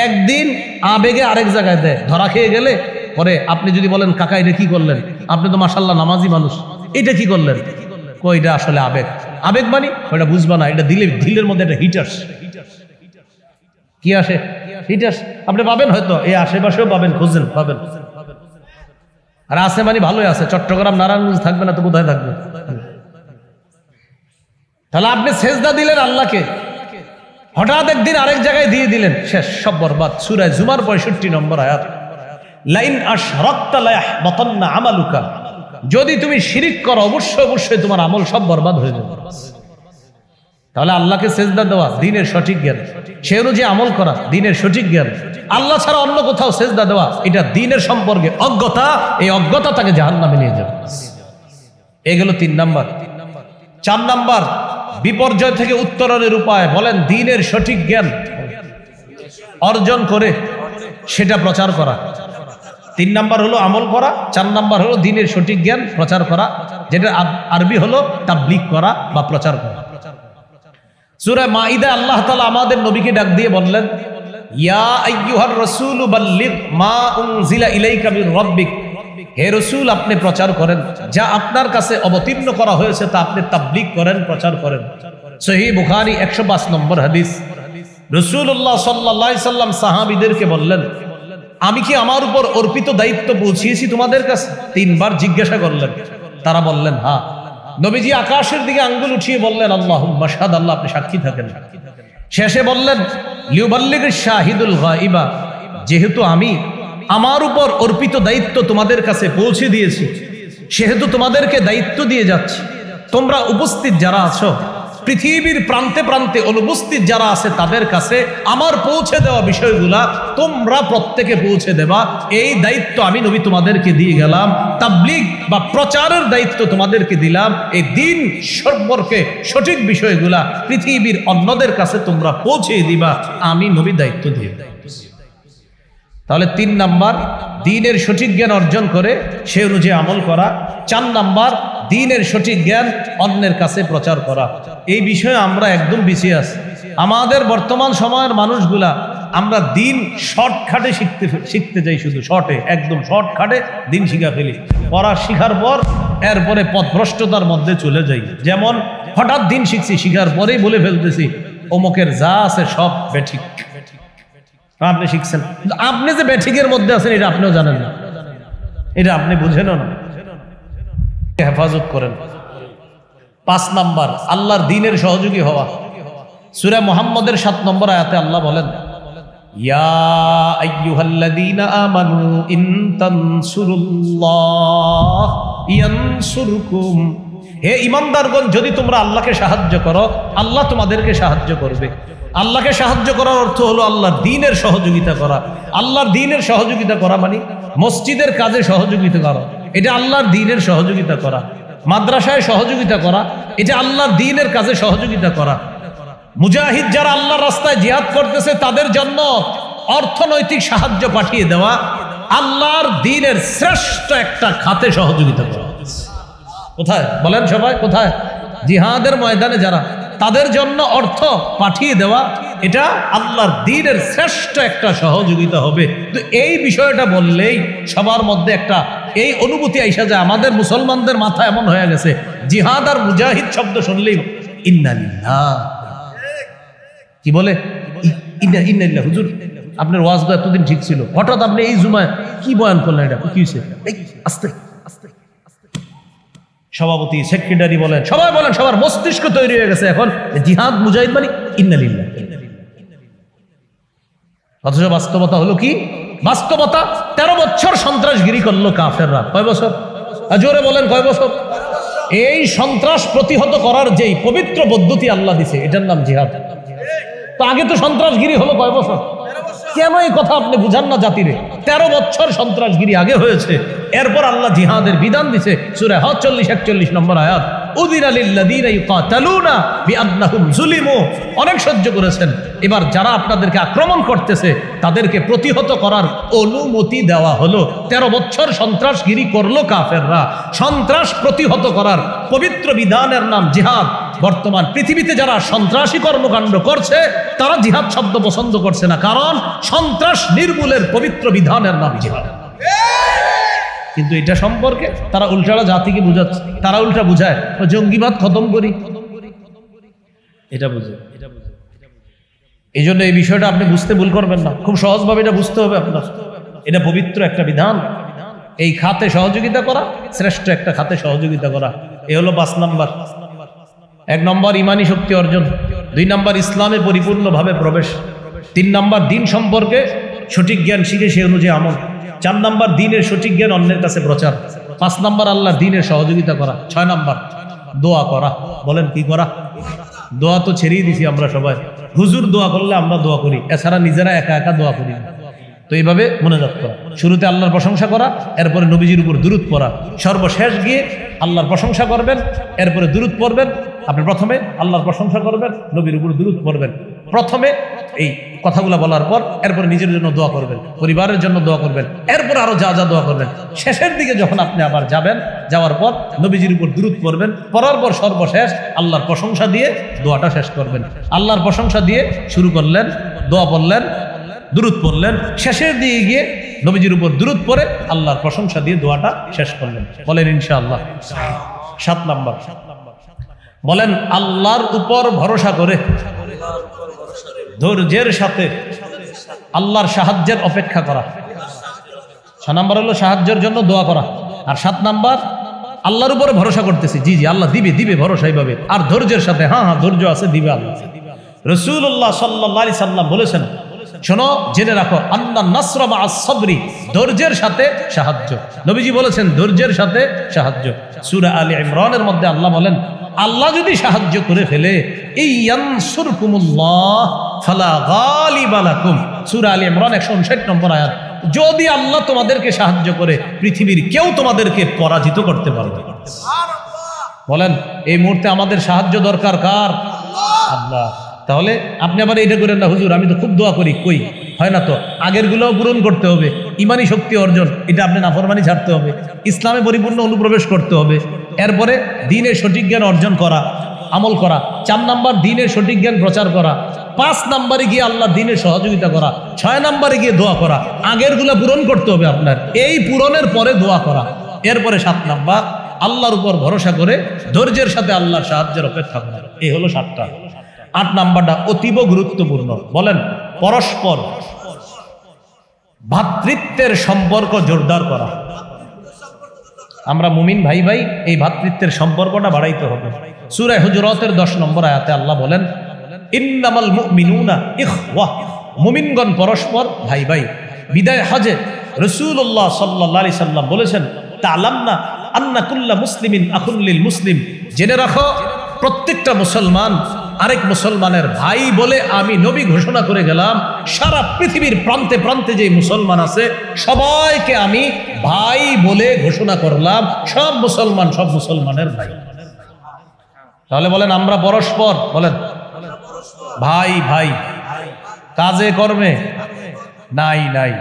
একদিন আবেগে আরেক জায়গায় দেয়, ধরা খেয়ে গেলে পরে আপনি যদি বলেন কাকা এটা কি করলেন, আপনি তো মাশাআল্লাহ নামাজি মানুষ, এটা কি করলেন? কই এটা আসলে আবেগ। আবেগ মানে ওটা বুঝবা না, এটা দিলের মধ্যে একটা হিটার্স। কি আসে? হিটার্স। আপনি পাবেন হয়তো এই আশেপাশেও পাবেন, খুঁজেন পাবেন। আর আছে মানে ভালোই আছে, চট্টগ্রাম নারায়ণগঞ্জ থাকবে না তো কোথায় থাকবে? তাহলে আপনি সেজদা দিলেন আল্লাহকে, হঠাৎ একদিন আরেক জায়গায় দিয়ে দিলেন, শেষ, সব বরবাদ। সূরা জুমার 65 নম্বর আয়াত, লাইন আশরাকতা লায়াহবাতান্না আমালুকা, যদি তুমি শিরিক করো অবশ্যই তোমার আমল সব বরবাদ হয়ে যাবে। তাহলে আল্লাহকে সেজদা দেওয়া দ্বীনের সঠিক জ্ঞান, সে অনুযায়ী আমল করা দ্বীনের সঠিক জ্ঞান। আল্লাহ ছাড়া অন্য কোথাও সেজদা দেওয়া এটা দ্বীনের সম্পর্কে অজ্ঞতা, এই অজ্ঞতা তাকে জাহান্নামে নিয়ে যাবে। এগুলো 3 নাম্বার। 4 নাম্বার বিপর্যয় থেকে উত্তরণের উপায়, বলেন দ্বীনের সঠিক জ্ঞান অর্জন করে সেটা প্রচার করা। 3 নাম্বার হলো আমল করা, 4 নাম্বার হলো দ্বীনের সঠিক জ্ঞান প্রচার করা, যেটা আরবি হলো তাবলীগ করা বা প্রচার করা। সূরা মাইদা আল্লাহ তাআলা আমাদের নবীকে ডাক দিয়ে বললেন, ইয়া আইয়ুহার রাসূলু বাল্লিগ মা উনজিলা ইলাইকা মির রাব্বিক, হে রাসূল আপনি প্রচার করেন যা আপনার কাছে অবতীর্ণ করা হয়েছে তা আপনি তাবলীগ করেন, প্রচার করেন। সহিহ বুখারী 105 নম্বর হাদিস। রাসূলুল্লাহ সাল্লাল্লাহু আলাইহি সাল্লাম সাহাবীদেরকে বললেন, আমি কি আমার উপর অর্পিত দায়িত্ব পৌঁছিয়েছি তোমাদের কাছে? 3 বার জিজ্ঞাসা করলেন। তারা বললেন হ্যাঁ। নবীজি আকাশের দিকে আঙ্গুল উঠিয়ে বললেন, আল্লাহুম্মা শাহাদ, আল্লাহ আপনি সাক্ষী থাকেন। শেষে বললেন, লিউবাল্লিগিশ শাহিদুল গায়বা, যেহেতু আমি আমার উপর অর্পিত দায়িত্ব তোমাদের কাছে পৌঁছে দিয়েছি, সেহেতু তোমাদেরকে দায়িত্ব দিয়ে যাচ্ছি, তোমরা উপস্থিত যারা আছো, পৃথিবীর প্রান্তে প্রান্তে অনুপস্থিত যারা আছে, তাদের কাছে আমার পৌঁছে দেওয়া বিষয়গুলা তোমরা প্রত্যেকে পৌঁছে দেবা। এই দায়িত্ব আমি নবী তোমাদেরকে দিয়ে গেলাম। তাবলীগ বা প্রচারের দায়িত্ব তোমাদেরকে দিলাম। এই দিন সম্পর্কে সঠিক বিষয়গুলা পৃথিবীর অন্যদের কাছে তোমরা পৌঁছে দিবা, আমি নবী দায়িত্ব দিয়ে। তাহলে 3 নাম্বার, দ্বীনের সঠিক জ্ঞান অর্জন করে সে অনুযায়ী আমল করা। 4 নাম্বার, দ্বীনের সঠিক জ্ঞান অন্যের কাছে প্রচার করা। এই বিষয়ে আমরা একদম পিছিয়ে আছি। আমাদের বর্তমান সময়ের মানুষগুলা আমরা দিন শর্টকাটে শিখতে যাই, শুধু শর্টে, একদম শর্টকাটে দিন শিখা ফেলি। পড়া শিখার পর এরপরে পথভ্রষ্টতার মধ্যে চলে যাই। যেমন হঠাৎ দিন শিখছি, শিখার পরেই বলে ফেলতেছি অমুকের যা আছে সব বেঠিক। আপনি শিখছেন, আপনি যে বেঠিকের মধ্যে আছেন এটা আপনিও জানেন না, এটা আপনি বুঝেনও না। হেফাজত করেন। 5 নাম্বার, আল্লাহর দ্বীনের সহযোগী হওয়া। সূরা মুহাম্মদের 7 নম্বর আয়াতে আল্লাহ বলেন, ইয়া আইয়ুহাল্লাযীনা আমানু ইন তানসুরুল্লাহ ইয়ানসুরকুম। হে ঈমানদারগণ, যদি তোমরা আল্লাহকে সাহায্য করো, আল্লাহ তোমাদেরকে সাহায্য করবে। আল্লাহকে সাহায্য করার অর্থ হলো আল্লাহর দ্বীনের সহযোগিতা করা। আল্লাহর দ্বীনের সহযোগিতা করা মানে মসজিদের কাজে সহযোগিতা করা, এটা আল্লাহর দ্বীনের সহযোগিতা করা। মাদ্রাসায় সহযোগিতা করা, এটা আল্লাহর দ্বীনের কাজে সহযোগিতা করা। মুজাহিদ যারা আল্লাহর রাস্তায় জিহাদ করতেছে তাদের জন্য অর্থনৈতিক সাহায্য পাঠিয়ে দেওয়া, আল্লাহর দ্বীনের শ্রেষ্ঠ একটা খাতে সহযোগিতা করা। কোথায় বলেন সবাই, কোথায়? জিহাদের ময়দানে যারা, তাদের জন্য অর্থ পাঠিয়ে দেওয়া, এটা আল্লাহর দ্বীনের শ্রেষ্ঠ একটা সহযোগিতা হবে। তো এই বিষয়টা বললেই সবার মধ্যে একটা এই অনুভূতি আইসা যায়। আমাদের মুসলমানদের মাথা এমন হয়ে গেছে, জিহাদ আর মুজাহিদ শব্দ শুনলেই ইন্না লিল্লাহ, কি বলে ইন্না লিল্লাহ। হুজুর আপনার ওয়াজ তো এতদিন ঠিক ছিল, হঠাৎ আপনি এই জুমায় কি বয়ান করলেন, এটা কি হয়েছে? আস্তে আস্তে সভাপতি, সেক্রেটারি বলেন, সবাই বলেন, সবার মস্তিষ্ক তৈরি হয়ে গেছে এখন জিহাদ মুজাহিদ মানে ইন্না লিল্লাহ। অথচ বাস্তবতা হলো কি? বাস্তবতা 13 বছর সন্ত্রাসগিরি করলো কাফেররা। কয় বছর? জোরে বলেন, কয় বছর? এই সন্ত্রাস প্রতিহত করার যেই পবিত্র পদ্ধতি আল্লাহ দিছে, এটার নাম জিহাদ। তো আগে তো সন্ত্রাসগিরি হলো কয় বছর? কেন এই কথা আপনি বুঝান না জাতিরে? 13 বছর সন্ত্রাসগিরি আগে হয়েছে, এরপর আল্লাহ জিহাদের বিধান দিছে। সূরা হজ 40-41 নম্বর আয়াত, উযিনা লিল্লাযীনা ইউকাতালুনা বিআন্নাহুম যুলিমু। অনেক সহ্য করেছেন, এবার যারা আপনাদেরকে আক্রমণ করতেছে তাদেরকে প্রতিহত করার অনুমতি দেওয়া হলো। 13 বছর সন্ত্রাসগিরি করলো কাফেররা। সন্ত্রাস প্রতিহত করার পবিত্র বিধানের নাম জিহাদ। বর্তমান পৃথিবীতে যারা সন্ত্রাসী কর্মকাণ্ড করছে তারা জিহাদ শব্দ পছন্দ করছে না, কারণ সন্ত্রাস নির্মূলের পবিত্র বিধানের নাম জিহাদ। কিন্তু এটা সম্পর্কে তারা উল্টাটা জাতিকে বুঝাচ্ছে, তারা উল্টা বুঝায় জঙ্গিবাদ খতম করি, এটা বুঝে। এই জন্য এই বিষয়টা আপনি বুঝতে ভুল করবেন না, খুব সহজভাবে এটা বুঝতে হবে আপনার। এটা পবিত্র একটা বিধান, এই খাতে সহযোগিতা করা, শ্রেষ্ঠ একটা খাতে সহযোগিতা করা। এ হলো 5 নাম্বার। 1 নম্বর ইমানি শক্তি অর্জন, 2 নম্বর ইসলামে পরিপূর্ণভাবে প্রবেশ, 3 নম্বর দিন সম্পর্কে সঠিক জ্ঞান শিখে সে অনুযায়ী আমল, 4 নম্বর দ্বীনের সঠিক জ্ঞান অন্যের কাছে প্রচার, 5 নম্বর আল্লাহর দ্বীনের সহযোগিতা করা, 6 নম্বর দোয়া করা। বলেন কি করা? দোয়া তো ছেড়েই দিছি আমরা সবাই। হুজুর দোয়া করলে আমরা দোয়া করি, এছাড়া নিজেরা একা একা দোয়া করি না। তো এইভাবে মোনাজাত করা, শুরুতে আল্লাহর প্রশংসা করা, এরপরে নবীজির উপর দুরূদ পড়া, সর্বশেষ গিয়ে আল্লাহর প্রশংসা করবেন, এরপরে দুরূদ পড়বেন। আপনি প্রথমে আল্লাহর প্রশংসা করবেন, নবীর উপর দুরূদ পড়বেন। প্রথমে এই কথাগুলো বলার পর এরপরে নিজের জন্য দোয়া করবেন, পরিবারের জন্য দোয়া করবেন, এরপর আরো যা যা দোয়া করবেন। শেষের দিকে যখন আপনি আবার যাবেন, যাওয়ার পর নবীজির উপর দুরূদ পড়বেন, পড়ার পর সর্বশেষ আল্লাহর প্রশংসা দিয়ে দোয়াটা শেষ করবেন। আল্লাহর প্রশংসা দিয়ে শুরু করলেন, দোয়া পড়লেন, দুরূদ পড়লেন, শেষের দিকে গিয়ে নবীজির উপর দুরূদ পড়ে আল্লাহর প্রশংসা দিয়ে দোয়াটা শেষ করলেন। বলেন ইনশাআল্লাহ। 7 নাম্বার বলেন আল্লাহর উপর ভরসা করে ধৈর্যের সাথে আল্লাহর সাহায্যের অপেক্ষা করা। 6 নাম্বার হলো সাহায্যের জন্য দোয়া করা, আর 7 নাম্বার আল্লাহর উপরে ভরসা করতেছি, জি জি আল্লাহ দিবে দিবে, ভরসা এইভাবে, আর ধৈর্যের সাথে, হ্যাঁ হ্যাঁ ধৈর্য আছে, দিবে আল্লাহ। রাসূলুল্লাহ সাল্লাল্লাহু আলাইহি সাল্লাম বলেছেন, শোনো, জেনে রাখো, আন্না নাসরা মা'আস সাবরি, ধৈর্যের সাথে সাহায্য। নবীজি বলেছেন ধৈর্যের সাথে সাহায্য। সূরা আলে ইমরানের মধ্যে আল্লাহ বলেন, আল্লাহ যদি সাহায্য করে ফেলে, ইয়ানসুরকুমুল্লাহ ফালা গালিবা লাকুম, সূরা আলে ইমরান 159 নম্বর আয়াত। যদি আল্লাহ তোমাদেরকে সাহায্য করে, পৃথিবীর কেউ তোমাদেরকে পরাজিত করতে পারবে না। বলেন, এই মুহূর্তে আমাদের সাহায্য দরকার কার? আল্লাহ। তাহলে আপনি আবার এটা করেন না, হুজুর আমি তো খুব দোয়া করি, কই হয় না তো। আগের গুলোও পূরণ করতে হবে, ইমানি শক্তি অর্জন, এটা আপনি নাফরমানি ছাড়তে হবে, ইসলামে পরিপূর্ণ অনুপ্রবেশ করতে হবে, এরপরে দ্বীনের সঠিক জ্ঞান অর্জন করা, আমল করা। 4 নাম্বার দ্বীনের সঠিক জ্ঞান প্রচার করা। 5 নাম্বারে গিয়ে আল্লাহ দ্বীনের সহযোগিতা করা। 6 নাম্বারে গিয়ে দোয়া করা। আগের গুলা পূরণ করতে হবে আপনার, এই পূরণের পরে দোয়া করা। এরপরে 7 নাম্বার আল্লাহর উপর ভরসা করে ধৈর্যের সাথে আল্লাহর সাহায্যের অপেক্ষা করা। এই হলো 7টা। 8 নাম্বারটা অতীব গুরুত্বপূর্ণ। বলেন, পরস্পর ভ্রাতৃত্বের সম্পর্ক জোরদার করা। আমরা মুমিন ভাই ভাই, এই ভ্রাতৃত্বের সম্পর্কটা বাড়াইতে হবে। সূরা হুজুরাতের 10 নম্বর আয়াতে আল্লাহ বলেন, ইন্নামাল মুমিনুনা ইখওয়াহ, মুমিনগণ পরস্পর ভাই ভাই। বিদায় হজে রাসূলুল্লাহ সাল্লাল্লাহু আলাইহি সাল্লাম বলেছেন, তাআলামনা আন্না কুল্লা মুসলিমিন আখুন লিল মুসলিম, জেনে রাখো প্রত্যেকটা মুসলমান আরেক মুসলমানের ভাই বলে আমি নবী ঘোষণা করে গেলাম। সারা পৃথিবীর প্রান্তে প্রান্তে যে মুসলমান আছে সবাইকে আমি ভাই বলে ঘোষণা করলাম। সব মুসলমান সব মুসলমানের ভাই। তাহলে বলেন, আমরা পরস্পর, বলেন ভাই ভাই, কাজে কর্মে নাই নাই,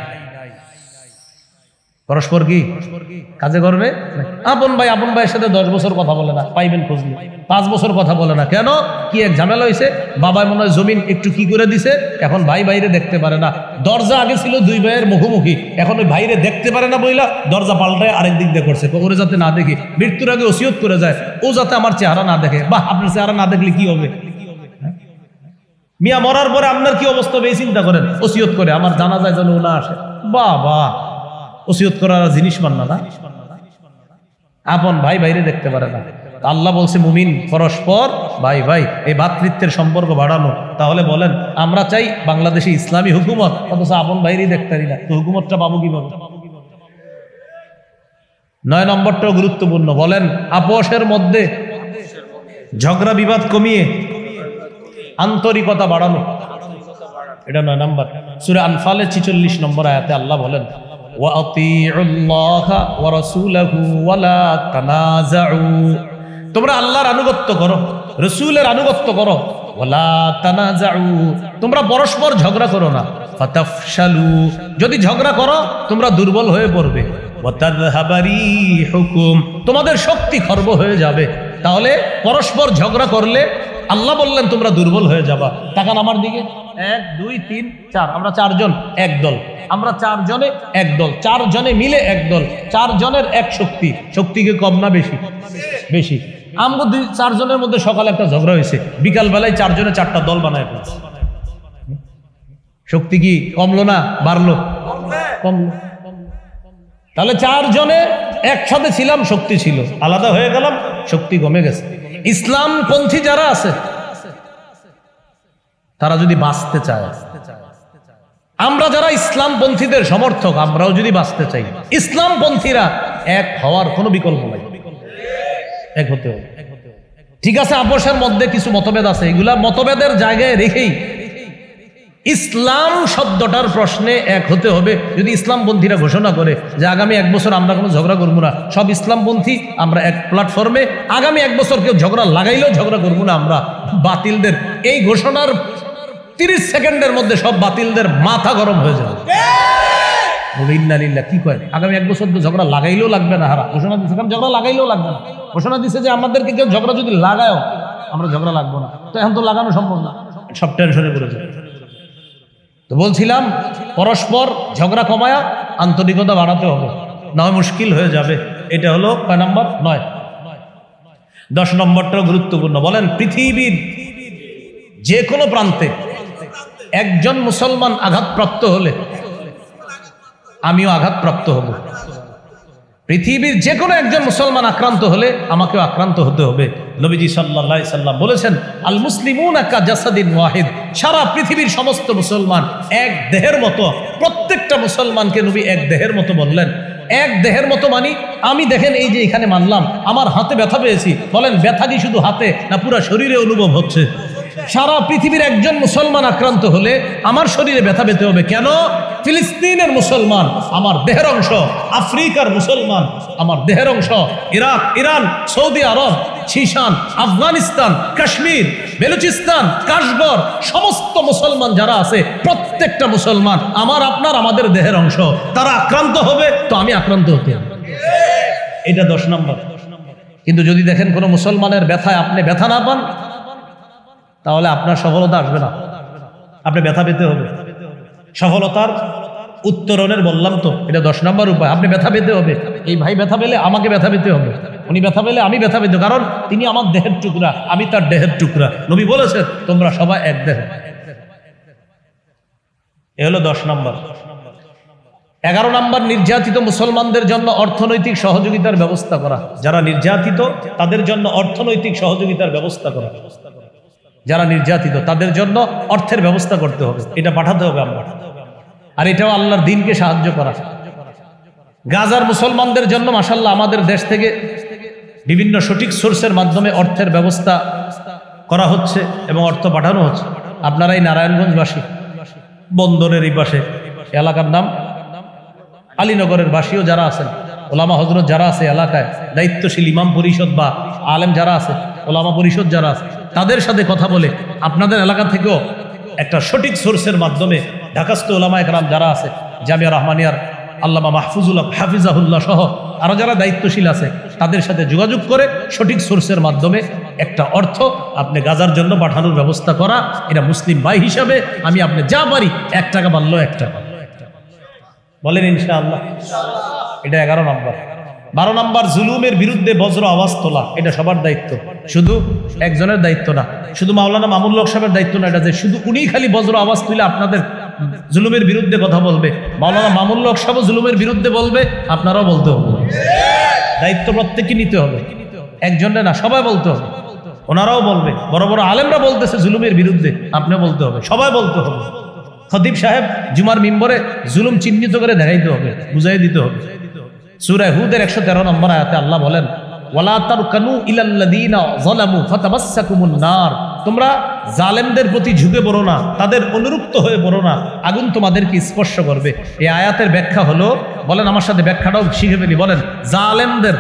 পরস্পর কি কাজে করবে। আপন ভাই আপন ভাইয়ের সাথে 10 বছর কথা বলে না, পাইবেন খোঁজ নিয়ে। 5 বছর কথা বলে না, কেন? কি এক ঝামেলা হয়েছে, বাবাই মনে হয় জমিন একটু কি করে দিছে, এখন ভাই বাইরে দেখতে পারে না। দরজা আগে ছিল 2 ভাইয়ের মুখোমুখি, এখন ওই ভাইরে দেখতে পারে না বইলা দরজা পাল্টায় আরেক দিক দিয়ে করছে, ওরে যাতে না দেখি। মৃত্যুর আগে ওসিয়ত করে যায়, ও যাতে আমার চেহারা না দেখে। বাহ, আপনার চেহারা না দেখলে কি হবে? মিয়া মরার পরে আপনার কি অবস্থা হবে এই চিন্তা করেন। ওসিয়ত করে আমার জানাজায় যেন ও না আসে। বাহ বাহ, ওসিয়ত করার জিনিস মান্না না, আপন ভাই বাইরে দেখতে পারে না। আল্লাহ বলছে মুমিন পরস্পর ভাই ভাই, এই ভ্রাতৃত্বের সম্পর্ক বাড়ানো। তাহলে বলেন, আমরা চাই বাংলাদেশে ইসলামী হুকুমত, অথচ আপন বাইরেই দেখতে পারি না, তো হুকুমতটা পাবো কিভাবে? 9 নম্বরটাও গুরুত্বপূর্ণ। বলেন, আপোষের মধ্যে ঝগড়া বিবাদ কমিয়ে আন্তরিকতা বাড়ানো, এটা 9 নম্বর। সূরা আনফালের 46 নম্বর আয়াতে আল্লাহ বলেন, ওয়াতিউল্লাহা ওয়া রাসূলাহু ওয়া লা তানাযাউ, তোমরা আল্লাহর আনুগত্য করো, রাসূলের আনুগত্য করো। ওয়া লা তানাযাউ, তোমরা পরস্পর ঝগড়া করো না। ফাতাফশালু, যদি ঝগড়া করো তোমরা দুর্বল হয়ে পড়বে। ওয়া তাযহাবা রিহুকুম, তোমাদের শক্তি খর্ব হয়ে যাবে। তাহলে পরস্পর ঝগড়া করলে আল্লাহ বললেন তোমরা দুর্বল হয়ে যাবা। তাকান আমার দিকে, 1 2 3 4, আমরা 4 জন এক দল, আমরা 4 জনে এক দল, 4 জনে মিলে এক দল, 4 জনের এক শক্তি। শক্তিকে কম না বেশি? বেশি। আমরা 4 জনের মধ্যে সকালে একটা ঝগড়া হয়েছে, বিকাল বেলায় 4 জনে 4টা দল বানায় ফেলছে। শক্তি কি কমলো না বাড়লো? কমলো। তাহলে 4 জনে একসাথে ছিলাম, শক্তি ছিল, আলাদা হয়ে গেলাম, শক্তি কমে গেছে। ইসলামপন্থী যারা আছে তারা যদি বাঁচতে চায়, আমরা যারা ইসলামপন্থীদের সমর্থক, আমরাও যদি বাঁচতে চাই, ইসলামপন্থীরা এক হওয়ার কোনো বিকল্প নাই, এক হতে হবে। ঠিক আছে, আপোষের মধ্যে কিছু মতভেদ আছে, এগুলা মতভেদের জায়গায় রেখেই ইসলাম শব্দটার প্রশ্নে এক হতে হবে। যদি ইসলামপন্থীরা ঘোষণা করে যে আগামী 1 বছর আমরা কোনো ঝগড়া করবো না, সব ইসলামপন্থী আমরা এক প্ল্যাটফর্মে, আগামী 1 বছর কেউ ঝগড়া লাগাইলেও ঝগড়া করবো না আমরা, বাতিলদের এই ঘোষণার 30 সেকেন্ডের মধ্যে সব বাতিলদের মাথা গরম হয়ে যাবে। কি কয়, আগামী 1 বছর তো ঝগড়া লাগাইলেও লাগবে না। হারা ঘোষণা দিচ্ছে, ঝগড়া লাগাইলেও লাগবে না। ঘোষণা দিচ্ছে যে আমাদেরকে কেউ ঝগড়া যদি লাগায়ও আমরা ঝগড়া লাগবো না। তো এখন তো লাগানো সম্ভব না, সব টেনশনে পড়ে যাবে। তো বলছিলাম, পরস্পর ঝগড়া কমায়া আন্তরিকতা বাড়াতে হবে, না হয় মুশকিল হয়ে যাবে। এটা হলো কয় নাম্বার? 9। 10 নম্বরটাও গুরুত্বপূর্ণ। বলেন, পৃথিবীর যে কোনো প্রান্তে একজন মুসলমান আঘাতপ্রাপ্ত হলে আমিও আঘাতপ্রাপ্ত হব। পৃথিবীর যে কোনো একজন মুসলমান আক্রান্ত হলে আমাকেও আক্রান্ত হতে হবে। নবীজি সাল্লাল্লাহু আলাইহি সাল্লাম বলেছেন, আল মুসলিমুনা কা জাসাদিন ওয়াহিদ, সারা পৃথিবীর সমস্ত মুসলমান এক দেহের মতো। প্রত্যেকটা মুসলমানকে নবী এক দেহের মতো বললেন। এক দেহের মতো মানি আমি দেখেন এই যে এখানে মানলাম আমার হাতে ব্যথা পেয়েছি, বলেন ব্যথা কি শুধু হাতে না পুরো শরীরে অনুভব হচ্ছে? সারা পৃথিবীর একজন মুসলমান আক্রান্ত হলে আমার শরীরে ব্যথা পেতে হবে। কেন? ফিলিস্তিনের মুসলমান আমার দেহের অংশ, আফ্রিকার মুসলমান আমার দেহের অংশ, ইরাক, ইরান, সৌদি আরব, শিশান, আফগানিস্তান, কাশ্মীর, বেলুচিস্তান, কাশগড়, সমস্ত মুসলমান যারা আছে প্রত্যেকটা মুসলমান আমার আপনার আমাদের দেহের অংশ। তারা আক্রান্ত হবে তো আমি আক্রান্ত হতে হবে। এটা 10 নম্বর। কিন্তু যদি দেখেন কোনো মুসলমানের ব্যথায় আপনি ব্যথা না পান, তাহলে আপনার সফলতা আসবে না, আপনি ব্যথা পেতে হবে। সফলতার উত্তরণের বললাম তো এটা 10 নম্বর উপায়। আপনি ব্যথা পেতে হবে। এই ভাই ব্যথা পেলে আমাকে ব্যথা পেতে হবে, উনি ব্যথা পেলে আমি ব্যথা পেতে, কারণ তিনি আমার দেহের টুকরা, আমি তার দেহের টুকরা। নবী বলেছেন তোমরা সবাই এক দেহ। এ হলো 10 নম্বর। 11 নম্বর, নির্যাতিত মুসলমানদের জন্য অর্থনৈতিক সহযোগিতার ব্যবস্থা করা। যারা নির্যাতিত তাদের জন্য অর্থনৈতিক সহযোগিতার ব্যবস্থা করা। যারা নির্যাতিত তাদের জন্য অর্থের ব্যবস্থা করতে হবে, এটা পাঠাতে হবে আমরা। আর এটাও আল্লাহর দ্বীনকে সাহায্য করা। গাজার মুসলমানদের জন্য মাশাআল্লাহ আমাদের দেশ থেকে বিভিন্ন সঠিক সোর্সের মাধ্যমে অর্থের ব্যবস্থা করা হচ্ছে এবং অর্থ পাঠানো হচ্ছে। আপনারা এই নারায়ণগঞ্জবাসী, বন্দরের এই পাশে এলাকার নাম আলীনগরের বাসীও যারা আছেন, ওলামা হজরত যারা আছে এলাকায়, দায়িত্বশীল ইমাম পরিষদ বা আলেম যারা আছে, ওলামা পরিষদ যারা আছে, তাদের সাথে কথা বলে আপনাদের এলাকা থেকেও একটা সঠিক সোর্সের মাধ্যমে ঢাকাস্থ ওলামায়ে কেরাম যারা আছে, জামিয়া রহমানিয়ার আল্লামা মাহফুজুল্লাহ হাফিজাহুল্লাহ সহ আরো যারা দায়িত্বশীল আছে তাদের সাথে যোগাযোগ করে সঠিক সোর্সের মাধ্যমে একটা অর্থ আপনি গাজার জন্য পাঠানোর ব্যবস্থা করা। এটা মুসলিম ভাই হিসাবে আমি আপনি যা পারি 1 টাকা বাড়লো 1 টাকা বলেন ইনশাআল্লাহ। এটা 11 নম্বর। 12 নম্বর, জুলুমের বিরুদ্ধে বজ্র আওয়াজ তোলা। এটা সবার দায়িত্ব, শুধু একজনের দায়িত্ব না, শুধু মাওলানা মামুনুল হক সাহেবের দায়িত্ব না। এটা যে শুধু উনি খালি বজ্র আওয়াজ তুলে আপনাদের জুলুমের বিরুদ্ধে কথা বলবে, মাওলানা মামুনুল হক সাহেব জুলুমের বিরুদ্ধে বলবে, আপনারাও বলতে হবে। দায়িত্ব প্রত্যেককে নিতে হবে, একজনের না, সবাই বলতে হবে। ওনারাও বলবে, বড় বড় আলেমরা বলতেছে জুলুমের বিরুদ্ধে, আপনিও বলতে হবে, সবাই বলতে হবে। খতিব সাহেব জুমার মিম্বরে জুলুম চিহ্নিত করে দেখাইতে হবে, বুঝাই দিতে হবে। সূরা হুদের 113 নম্বর আয়াতে আল্লাহ বলেন, ওয়ালা তারকানু ইলাল্লাযীনা যালামু ফাতামাসসাকুমুন নার, তোমরা জালেমদের প্রতি ঝুঁকে পড়ো না, তাদের অনুরুক্ত হয়ে পড়ো না, আগুন তোমাদেরকে স্পর্শ করবে। এই আয়াতের ব্যাখ্যা হলো, বলেন আমার সাথে ব্যাখ্যাটাও শিখে ফেলি, বলেন জালেমদের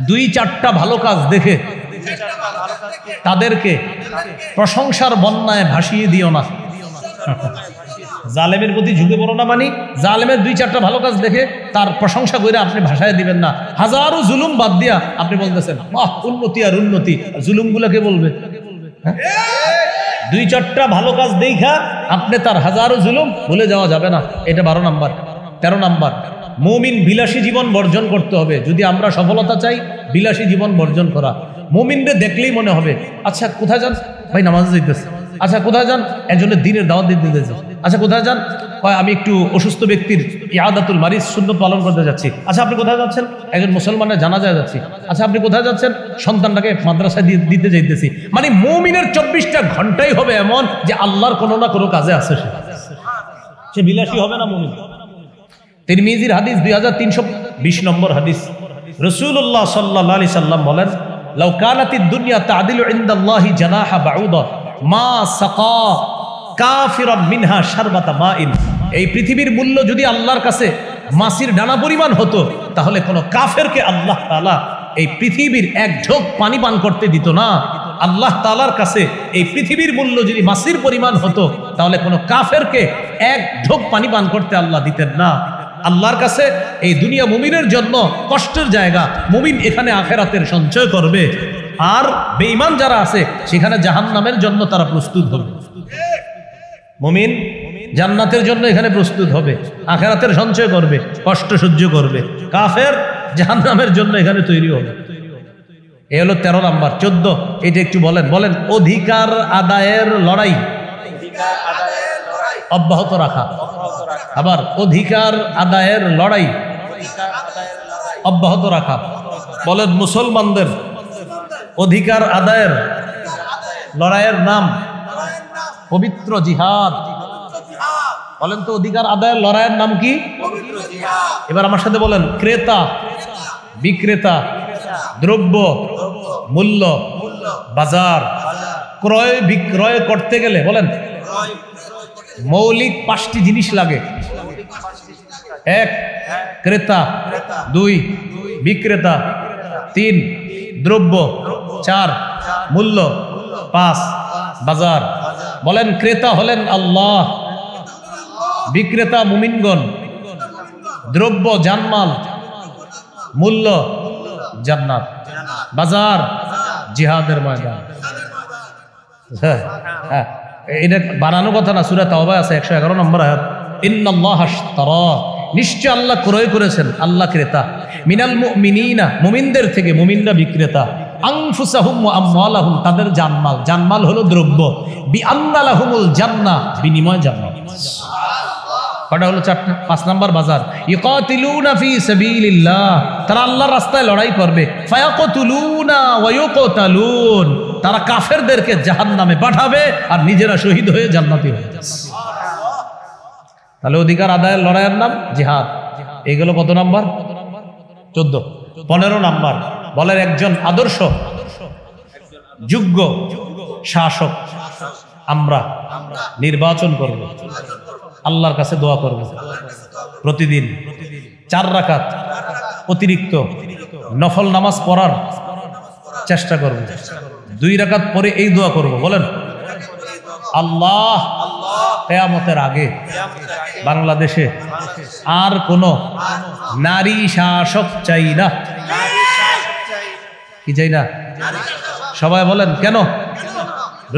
2-4টা ভালো কাজ দেখে তাদেরকে প্রশংসার বন্যায় ভাসিয়ে দিও না। জালেমের প্রতি ঝুঁকে পড়ো না মানে জালেমের 2-4টা ভালো কাজ দেখে তার প্রশংসা করে আপনি ভাষায় দিবেন না। হাজারো জুলুম বাদ দিয়া আপনি বলতেছেন বাহ উন্নতি আর উন্নতি, জুলুম গুলাকে বলবে। 2-4টা ভালো কাজ দেখা আপনি তার হাজারো জুলুম ভুলে যাওয়া যাবে না। এটা 12 নম্বর। 13 নম্বর, মুমিন বিলাসী জীবন বর্জন করতে হবে। যদি আমরা সফলতা চাই, বিলাসী জীবন বর্জন করা। মুমিনদের দেখলেই মনে হবে আচ্ছা কোথায় যান ভাই, নামাজে যাইতেছে। আচ্ছা কোথায় যান, একজনের দিনের দাওয়াত দিতে যাচ্ছি। আচ্ছা কোথায় যান, আমি একটু অসুস্থ ব্যক্তির ইয়াদাতুল মারিজ সুন্নত পালন করতে যাচ্ছি। আচ্ছা আপনি কোথায় যাচ্ছেন, একজন মুসলমানের জানাজায় যাচ্ছি। আচ্ছা আপনি কোথায় যাচ্ছেন, সন্তানটাকে মাদ্রাসায় দিতে যাইতেছি। মানে মুমিনের 24টা ঘন্টাই হবে এমন যে আল্লাহর কোনো না কোনো কাজে আছে, সে বিলাসী হবে না মুমিন। তিরমিজির হাদিস 2320 নম্বর হাদিস, রাসূলুল্লাহ সাল্লাল্লাহু আলাইহি সাল্লাম বলেন, লাউ কানাতিদ দুনিয়া তা'দিলু ইনদাল্লাহি জানাহা বাউদা মা সাকা কাফিরাম মিনহা শারবাতা মাইন। এই পৃথিবীর মূল্য যদি আল্লাহর কাছে মাছির ডানা পরিমাণ হতো, তাহলে কোনো কাফেরকে আল্লাহ তাআলা এই পৃথিবীর 1 ঢোক পানি পান করতে দিত না। আল্লাহ তাআলার কাছে এই পৃথিবীর মূল্য যদি মাছির পরিমাণ হতো, তাহলে কোনো কাফেরকে 1 ঢোক পানি পান করতে আল্লাহ দিতেন না। আল্লাহর কাছে এই দুনিয়া মুমিনের জন্য কষ্টের জায়গা, মুমিন এখানে আখিরাতের সঞ্চয় করবে, আর বেঈমান যারা আছে সেখানে জাহান্নামের জন্য তারা প্রস্তুত হবে। মুমিন জান্নাতের জন্য এখানে প্রস্তুত হবে, আখিরাতের সঞ্চয় করবে, কষ্ট সহ্য করবে। কাফের জাহান্নামের জন্য এখানে তৈরি হবে। এ হলো 13 নম্বর। 14 এটা একটু বলেন, বলেন অধিকার আদায়ের লড়াই অব্যাহত রাখা। আবার অধিকার আদায়ের লড়াই অব্যাহত রাখা। বলেন মুসলমানদের অধিকার আদায়ের লড়াইয়ের নাম পবিত্র জিহাদ। বলেন তো অধিকার আদায়ের লড়াইয়ের নাম কি? এবার আমার সাথে বলেন, ক্রেতা বিক্রেতা, দ্রব্য মূল্য, বাজার। ক্রয় বিক্রয় করতে গেলে বলেন মৌলিক 5টি জিনিস লাগে। 1 ক্রেতা, 2 বিক্রেতা, 3 দ্রব্য, 4 মূল্য, 5 বাজার। বলেন ক্রেতা হলেন আল্লাহ, বিক্রেতা মুমিনগণ, দ্রব্য জানমাল, মূল্য জান্নাত, বাজার জিহাদের ময়দান। হ্যাঁ, এটা বানানো কথা না, সূরা তাওবা আছে 111 নম্বর আয়াত। ইন্নাল্লাহা আশতারা, নিশ্চয় আল্লাহ ক্রয় করেছেন, আল্লাহ ক্রেতা, মিনাল মুমিনিনা মুমিনদের থেকে, মুমিনরা বিক্রেতা, আনফুসাহুম ওয়া আমওয়ালাহুম তাদের জানমাল, জানমাল হলো দ্রব্য, বিআন্না লাহুমুল জান্নাহ বিনিময় জান্নাত। কটা হলো? 4টা। 5 নাম্বার বাজার। ইকাতিলুনা ফি সাবিলিল্লাহ, তারা আল্লাহর রাস্তায় লড়াই করবে। ফায়াকতুলুনা ওয়া ইউকতালুন, তারা কাফেরদেরকে জাহান্নামে পাঠাবে আর নিজেরা শহীদ হয়ে জান্নাতি হবে। তাহলে অধিকার আদায়ের লড়াইয়ের নাম জিহাদ। এইগুলো কত নাম্বার? 14। 15 নাম্বার বলেন একজন আদর্শ যোগ্য শাসক আমরা নির্বাচন করব, আল্লাহর কাছে দোয়া করব, প্রতিদিন 4 রাকাত অতিরিক্ত নফল নামাজ পড়ার চেষ্টা করব। 2 রাকাত পরে এই দোয়া করব, বলেন আল্লাহ কিয়ামতের আগে বাংলাদেশে আর কোন নারী শাসক চাই না। কি চাই না? সবাই বলেন কেন?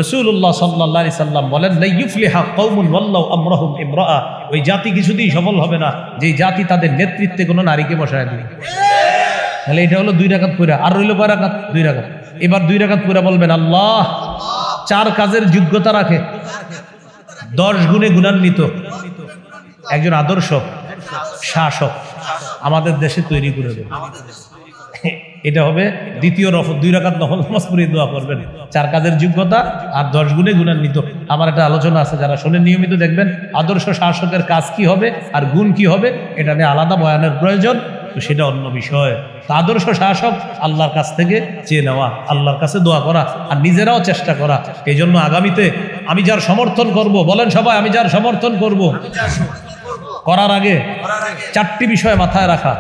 রাসূলুল্লাহ সাল্লাল্লাহু আলাইহি সাল্লাম বলেন লা ইউফলিহা কওমুন ওয়াল্লাহু আমরাহুম ইমরাআ, ওই জাতি কিছুতেই সফল হবে না যে জাতি তাদের নেতৃত্বে কোনো নারীকে বসায় দিবে। তাহলে এটা হলো 2 রাকাত পুরা, আর রইল কয় রাকাত? 2 রাকাত। এবার 2 রাকাত পুরা বলবেন আল্লাহ 4 কাজের যোগ্যতা রাখে, 10 গুণে গুণান্বিত একজন আদর্শ শাসক আমাদের দেশে তৈরি করে দেবে। এটা হবে দ্বিতীয় নফল। 2 রাকাত নফল নামাজ পড়ে দোয়া করবেন, 4 কাজের যোগ্যতা আর 10 গুণে গুণান্বিত। আমার একটা আলোচনা আছে, যারা শোনেন নিয়মিত দেখবেন আদর্শ শাসকের কাজ কি হবে আর গুণ কি হবে, এটা নিয়ে আলাদা বয়ানের প্রয়োজন, তো সেটা অন্য বিষয়। আদর্শ শাসক আল্লাহর কাছ থেকে চেয়ে নেওয়া, আল্লাহর কাছে দোয়া করা আর নিজেরাও চেষ্টা করা। এই জন্য আগামীতে আমি যার সমর্থন করব, বলেন সবাই আমি যার সমর্থন করব, করার আগে 4টি বিষয় মাথায় রাখা।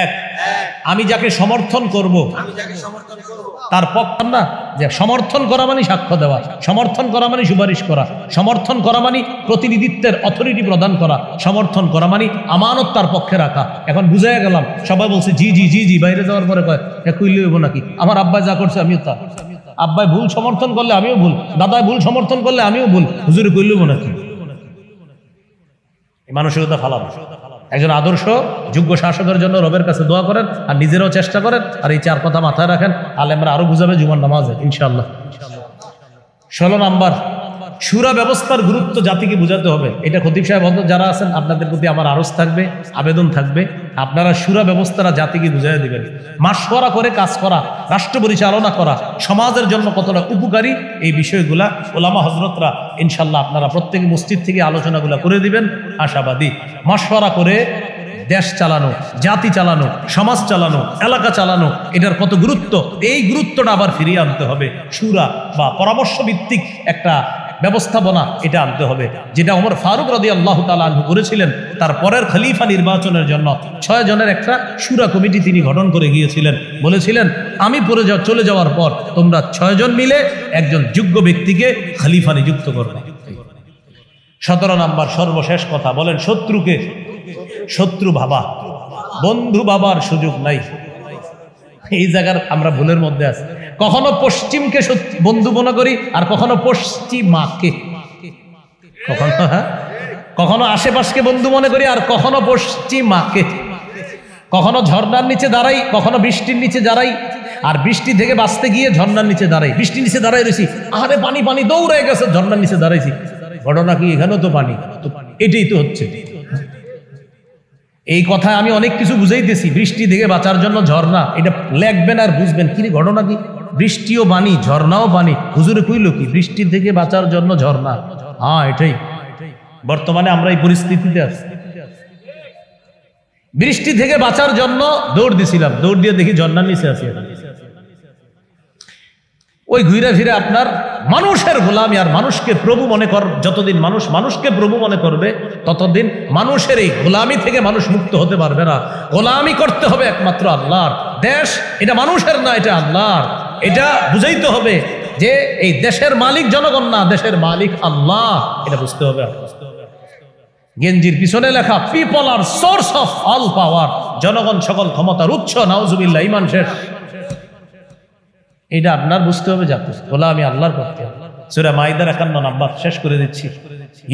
1, আমি যাকে সমর্থন করব তার পক্ষ না, যে সমর্থন করা মানে সাক্ষ্য দেওয়া, সমর্থন করা মানে সুপারিশ করা, সমর্থন করা মানে প্রতিনিধিত্বের অথরিটি প্রদান করা, সমর্থন করা মানে আমানত তার পক্ষে রাখা। এখন বুঝাই গেলাম, সবাই বলছে জি জি জি জি, বাইরে যাওয়ার পরে কয় কইলে হইব নাকি? আমার আব্বাই যা করছে আমিও তা, আব্বাই ভুল সমর্থন করলে আমিও ভুল, দাদাই ভুল সমর্থন করলে আমিও ভুল, হুজুরে কইলে হইব নাকি? এই মানসিকতা ফালানো। একজন আদর্শ যোগ্য শাসকের জন্য রবের কাছে দোয়া করেন আর নিজেরাও চেষ্টা করেন, আর এই 4 কথা মাথায় রাখেন। আলেমরা আরো বুঝাবে জুমার নামাজে ইনশাআল্লাহ। 16 নাম্বার শুরা ব্যবস্থার গুরুত্ব জাতিকে বুঝাতে হবে। এটা খতিব সাহেব যারা আছেন আপনাদের প্রতি আমার আরজ থাকবে, আবেদন থাকবে, আপনারা শুরা ব্যবস্থাটা জাতিকে বুঝাই দিবেন। মাশওয়ারা করে কাজ করা, রাষ্ট্র পরিচালনা করা সমাজের জন্য কতটা উপকারী, এই বিষয়গুলা ওলামা হযরতরা ইনশাআল্লাহ আপনারা প্রত্যেক মসজিদ থেকে আলোচনাগুলো করে দিবেন, আশাবাদী। মাশওয়ারা করে দেশ চালানো, জাতি চালানো, সমাজ চালানো, এলাকা চালানো, এটার কত গুরুত্ব, এই গুরুত্বটা আবার ফিরিয়ে আনতে হবে। শুরা বা পরামর্শ ভিত্তিক একটা ব্যবস্থাপনা এটা আনতে হবে, যেটা ওমর ফারুক রাদিয়াল্লাহু তাআলা আনহু করেছিলেন। তার পরের খলিফা নির্বাচনের জন্য 6 জনের একটা শুরা কমিটি তিনি গঠন করে গিয়েছিলেন, বলেছিলেন আমি চলে যাওয়ার পর তোমরা 6 জন মিলে একজন যোগ্য ব্যক্তিকে খলিফা নিযুক্ত করবে। 17 নাম্বার সর্বশেষ কথা, বলেন শত্রুকে শত্রু ভাবা, বন্ধু ভাবার সুযোগ নাই। এই জায়গার আমরা ভুলের মধ্যে আছি, কখনো পশ্চিমকে বন্ধু মনে করি আর কখনো পশ্চিমাকে, কখনো আশেপাশকে বন্ধু মনে করি আর কখনো পশ্চিমাকে, কখনো ঝর্ণার নিচে দাঁড়াই, কখনো বৃষ্টির নিচে দাঁড়াই, আর বৃষ্টি থেকে বাঁচতে গিয়ে ঝর্ণার নিচে দাঁড়াই। বৃষ্টির নিচে দাঁড়াই রয়েছি, আরে পানি পানি দৌড়ে গেছে, ঝর্ণার নিচে দাঁড়াইছি, ঘটনা কি এখানেও তো পানি, এটাই তো হচ্ছে। এই কথায় আমি অনেক কিছু বুঝাইতেছি। বৃষ্টি থেকে বাঁচার জন্য ঝর্ণা, এটা লেখবেন আর বুঝবেন কি ঘটনা কি। বৃষ্টিও বাণী, ঝর্ণাও বাণী। হুজুরে কইল কি বৃষ্টি থেকে বাঁচার জন্য ঝর্ণা? হ্যাঁ, এটাই বর্তমানে আমরা এই পরিস্থিতিতে আছি। বৃষ্টি থেকে বাঁচার জন্য দৌড় দিছিলাম, দৌড় দিয়ে দেখি ঝর্ণার নিচে আছি। ওই ঘুরে ফিরে আপনার মানুষের গোলামি আর মানুষকে প্রভু মনে কর, যতদিন মানুষ মানুষকে প্রভু মনে করবে ততদিন মানুষের এই গোলামি থেকে মানুষ মুক্ত হতে পারবে না। গোলামি করতে হবে একমাত্র আল্লাহর। দেশ এটা মানুষের না, এটা আল্লাহর। এটা বুঝাইতে হবে যে এই দেশের মালিক জনগণ না, দেশের মালিক আল্লাহ। এটা বুঝতে হবে। গেঞ্জির পিছনে লেখা people are source of all power, জনগণ সকল ক্ষমতার উৎস। নাউজুবিল্লাহ, ঈমান শেষ। এটা আপনার বুঝতে হবে। যাতে গোলামি আল্লাহর করতে হবে। সূরা মাইদার 51 নাম্বার শেষ করে দিচ্ছি।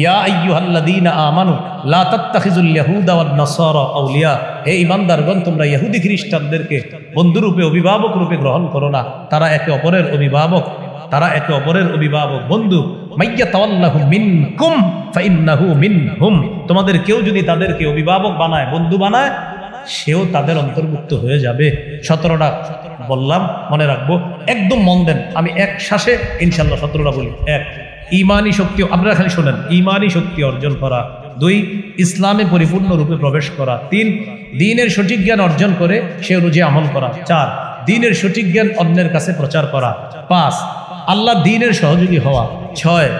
ইয়া আইয়ুহাল্লাযীনা আমানু লা তাত্তাখিযুল ইয়াহুদা ওয়ান নাসারা আউলিয়া, হে ঈমানদারগণ, তোমরা ইহুদি খ্রিস্টানদেরকে বন্ধুরূপে অভিভাবক রূপে গ্রহণ করো না। তারা একে অপরের অভিভাবক, তারা একে অপরের অভিভাবক, বন্ধু। মাইয়া তাওয়াল্লাহু মিনকুম ফাইন্নাহু মিনহুম, তোমাদের কেউ যদি তাদেরকে অভিভাবক বানায়, বন্ধু বানায়, সেও তাদের অন্তর্ভুক্ত হয়ে যাবে। 17টা বললাম, মনে রাখবো, একদম মন দেন। আমি এক শ্বাসে ইনশাল্লাহ 17টা বলি। 1, ইমানি শক্তি, আপনারা খালি শোনেন, ইমানি শক্তি অর্জন করা। 2, ইসলামে পরিপূর্ণরূপে প্রবেশ করা। 3, দ্বীনের সঠিক জ্ঞান অর্জন করে সে অনুযায়ী আমল করা। 4, দ্বীনের সঠিক জ্ঞান অন্যের কাছে প্রচার করা। 5, আল্লাহ দ্বীনের সহযোগী হওয়া। 6,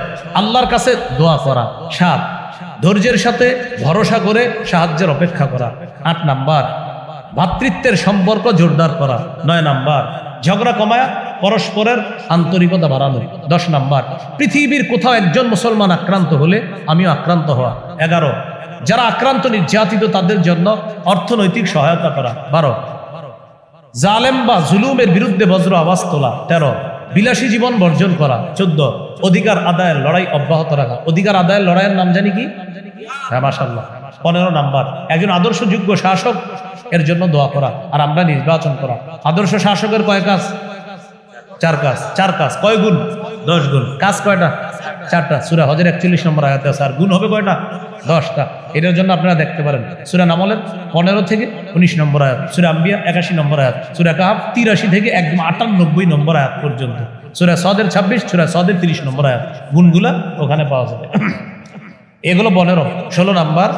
আল্লাহর কাছে দোয়া করা। 7, ধৈর্যের সাথে ভরসা করে সাহায্যের অপেক্ষা করা। 8 নাম্বার, ভাতৃত্বের সম্পর্ক জোরদার করা। 9 নাম্বার, ঝগড়া কমায় পরস্পরের আন্তরিকতা বাড়ানো। 10 নাম্বার, পৃথিবীর কোথাও একজন মুসলমান আক্রান্ত হলে আমিও আক্রান্ত হওয়া। 11, যারা আক্রান্ত নির্যাতিত তাদের জন্য অর্থনৈতিক সহায়তা করা। 12, জালেম বা জুলুমের বিরুদ্ধে বজ্র আওয়াজ তোলা। 13, বিলাসী জীবন বর্জন করা। 14, অধিকার আদায়ের লড়াই অব্যাহত রাখা। অধিকার আদায়ের লড়াইয়ের নাম জানি কি? হ্যাঁ, মাশাআল্লাহ। 15 নাম্বার, একজন আদর্শযোগ্য শাসক এর জন্য দোয়া করা আর আমরা নির্বাচন করা। আদর্শ শাসকের কয় কাজ? 4 কাজ। 4 কাজ কয় গুণ? 10 গুণ। কাজ কয়টা? 4টা। সূরা হজের 41 নম্বর আয়াতে আছে। আর গুণ হবে কয়টা? 10টা। এটার জন্য আপনারা দেখতে পারেন সূরা নামলের 15 থেকে 19 নম্বর আয়াত, সূরা আম্বিয়া 81 নম্বর আয়াত, সূরা কাহফ 83 থেকে একদম 98 নম্বর আয়াত পর্যন্ত, সূরা সদের 26, সূরা সদের 30 নম্বর আয়াত। গুণগুলা ওখানে পাওয়া যাবে। এগুলো 15। 16 নাম্বার,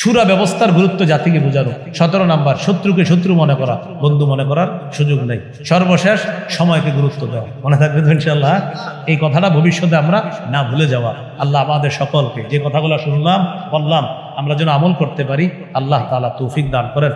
সুরা ব্যবস্থার গুরুত্ব জাতিকে বোঝানো। 17 নাম্বার, শত্রুকে শত্রু মনে করা, বন্ধু মনে করার সুযোগ নেই। সর্বশেষ, সময়কে গুরুত্ব দেওয়া। মনে থাকবে তো ইনশাআল্লাহ? এই কথাটা ভবিষ্যতে আমরা না ভুলে যাওয়া। আল্লাহ আমাদের সকলকে যে কথাগুলো শুনলাম বললাম আমরা যেন আমল করতে পারি, আল্লাহ তাআলা তৌফিক দান করেন।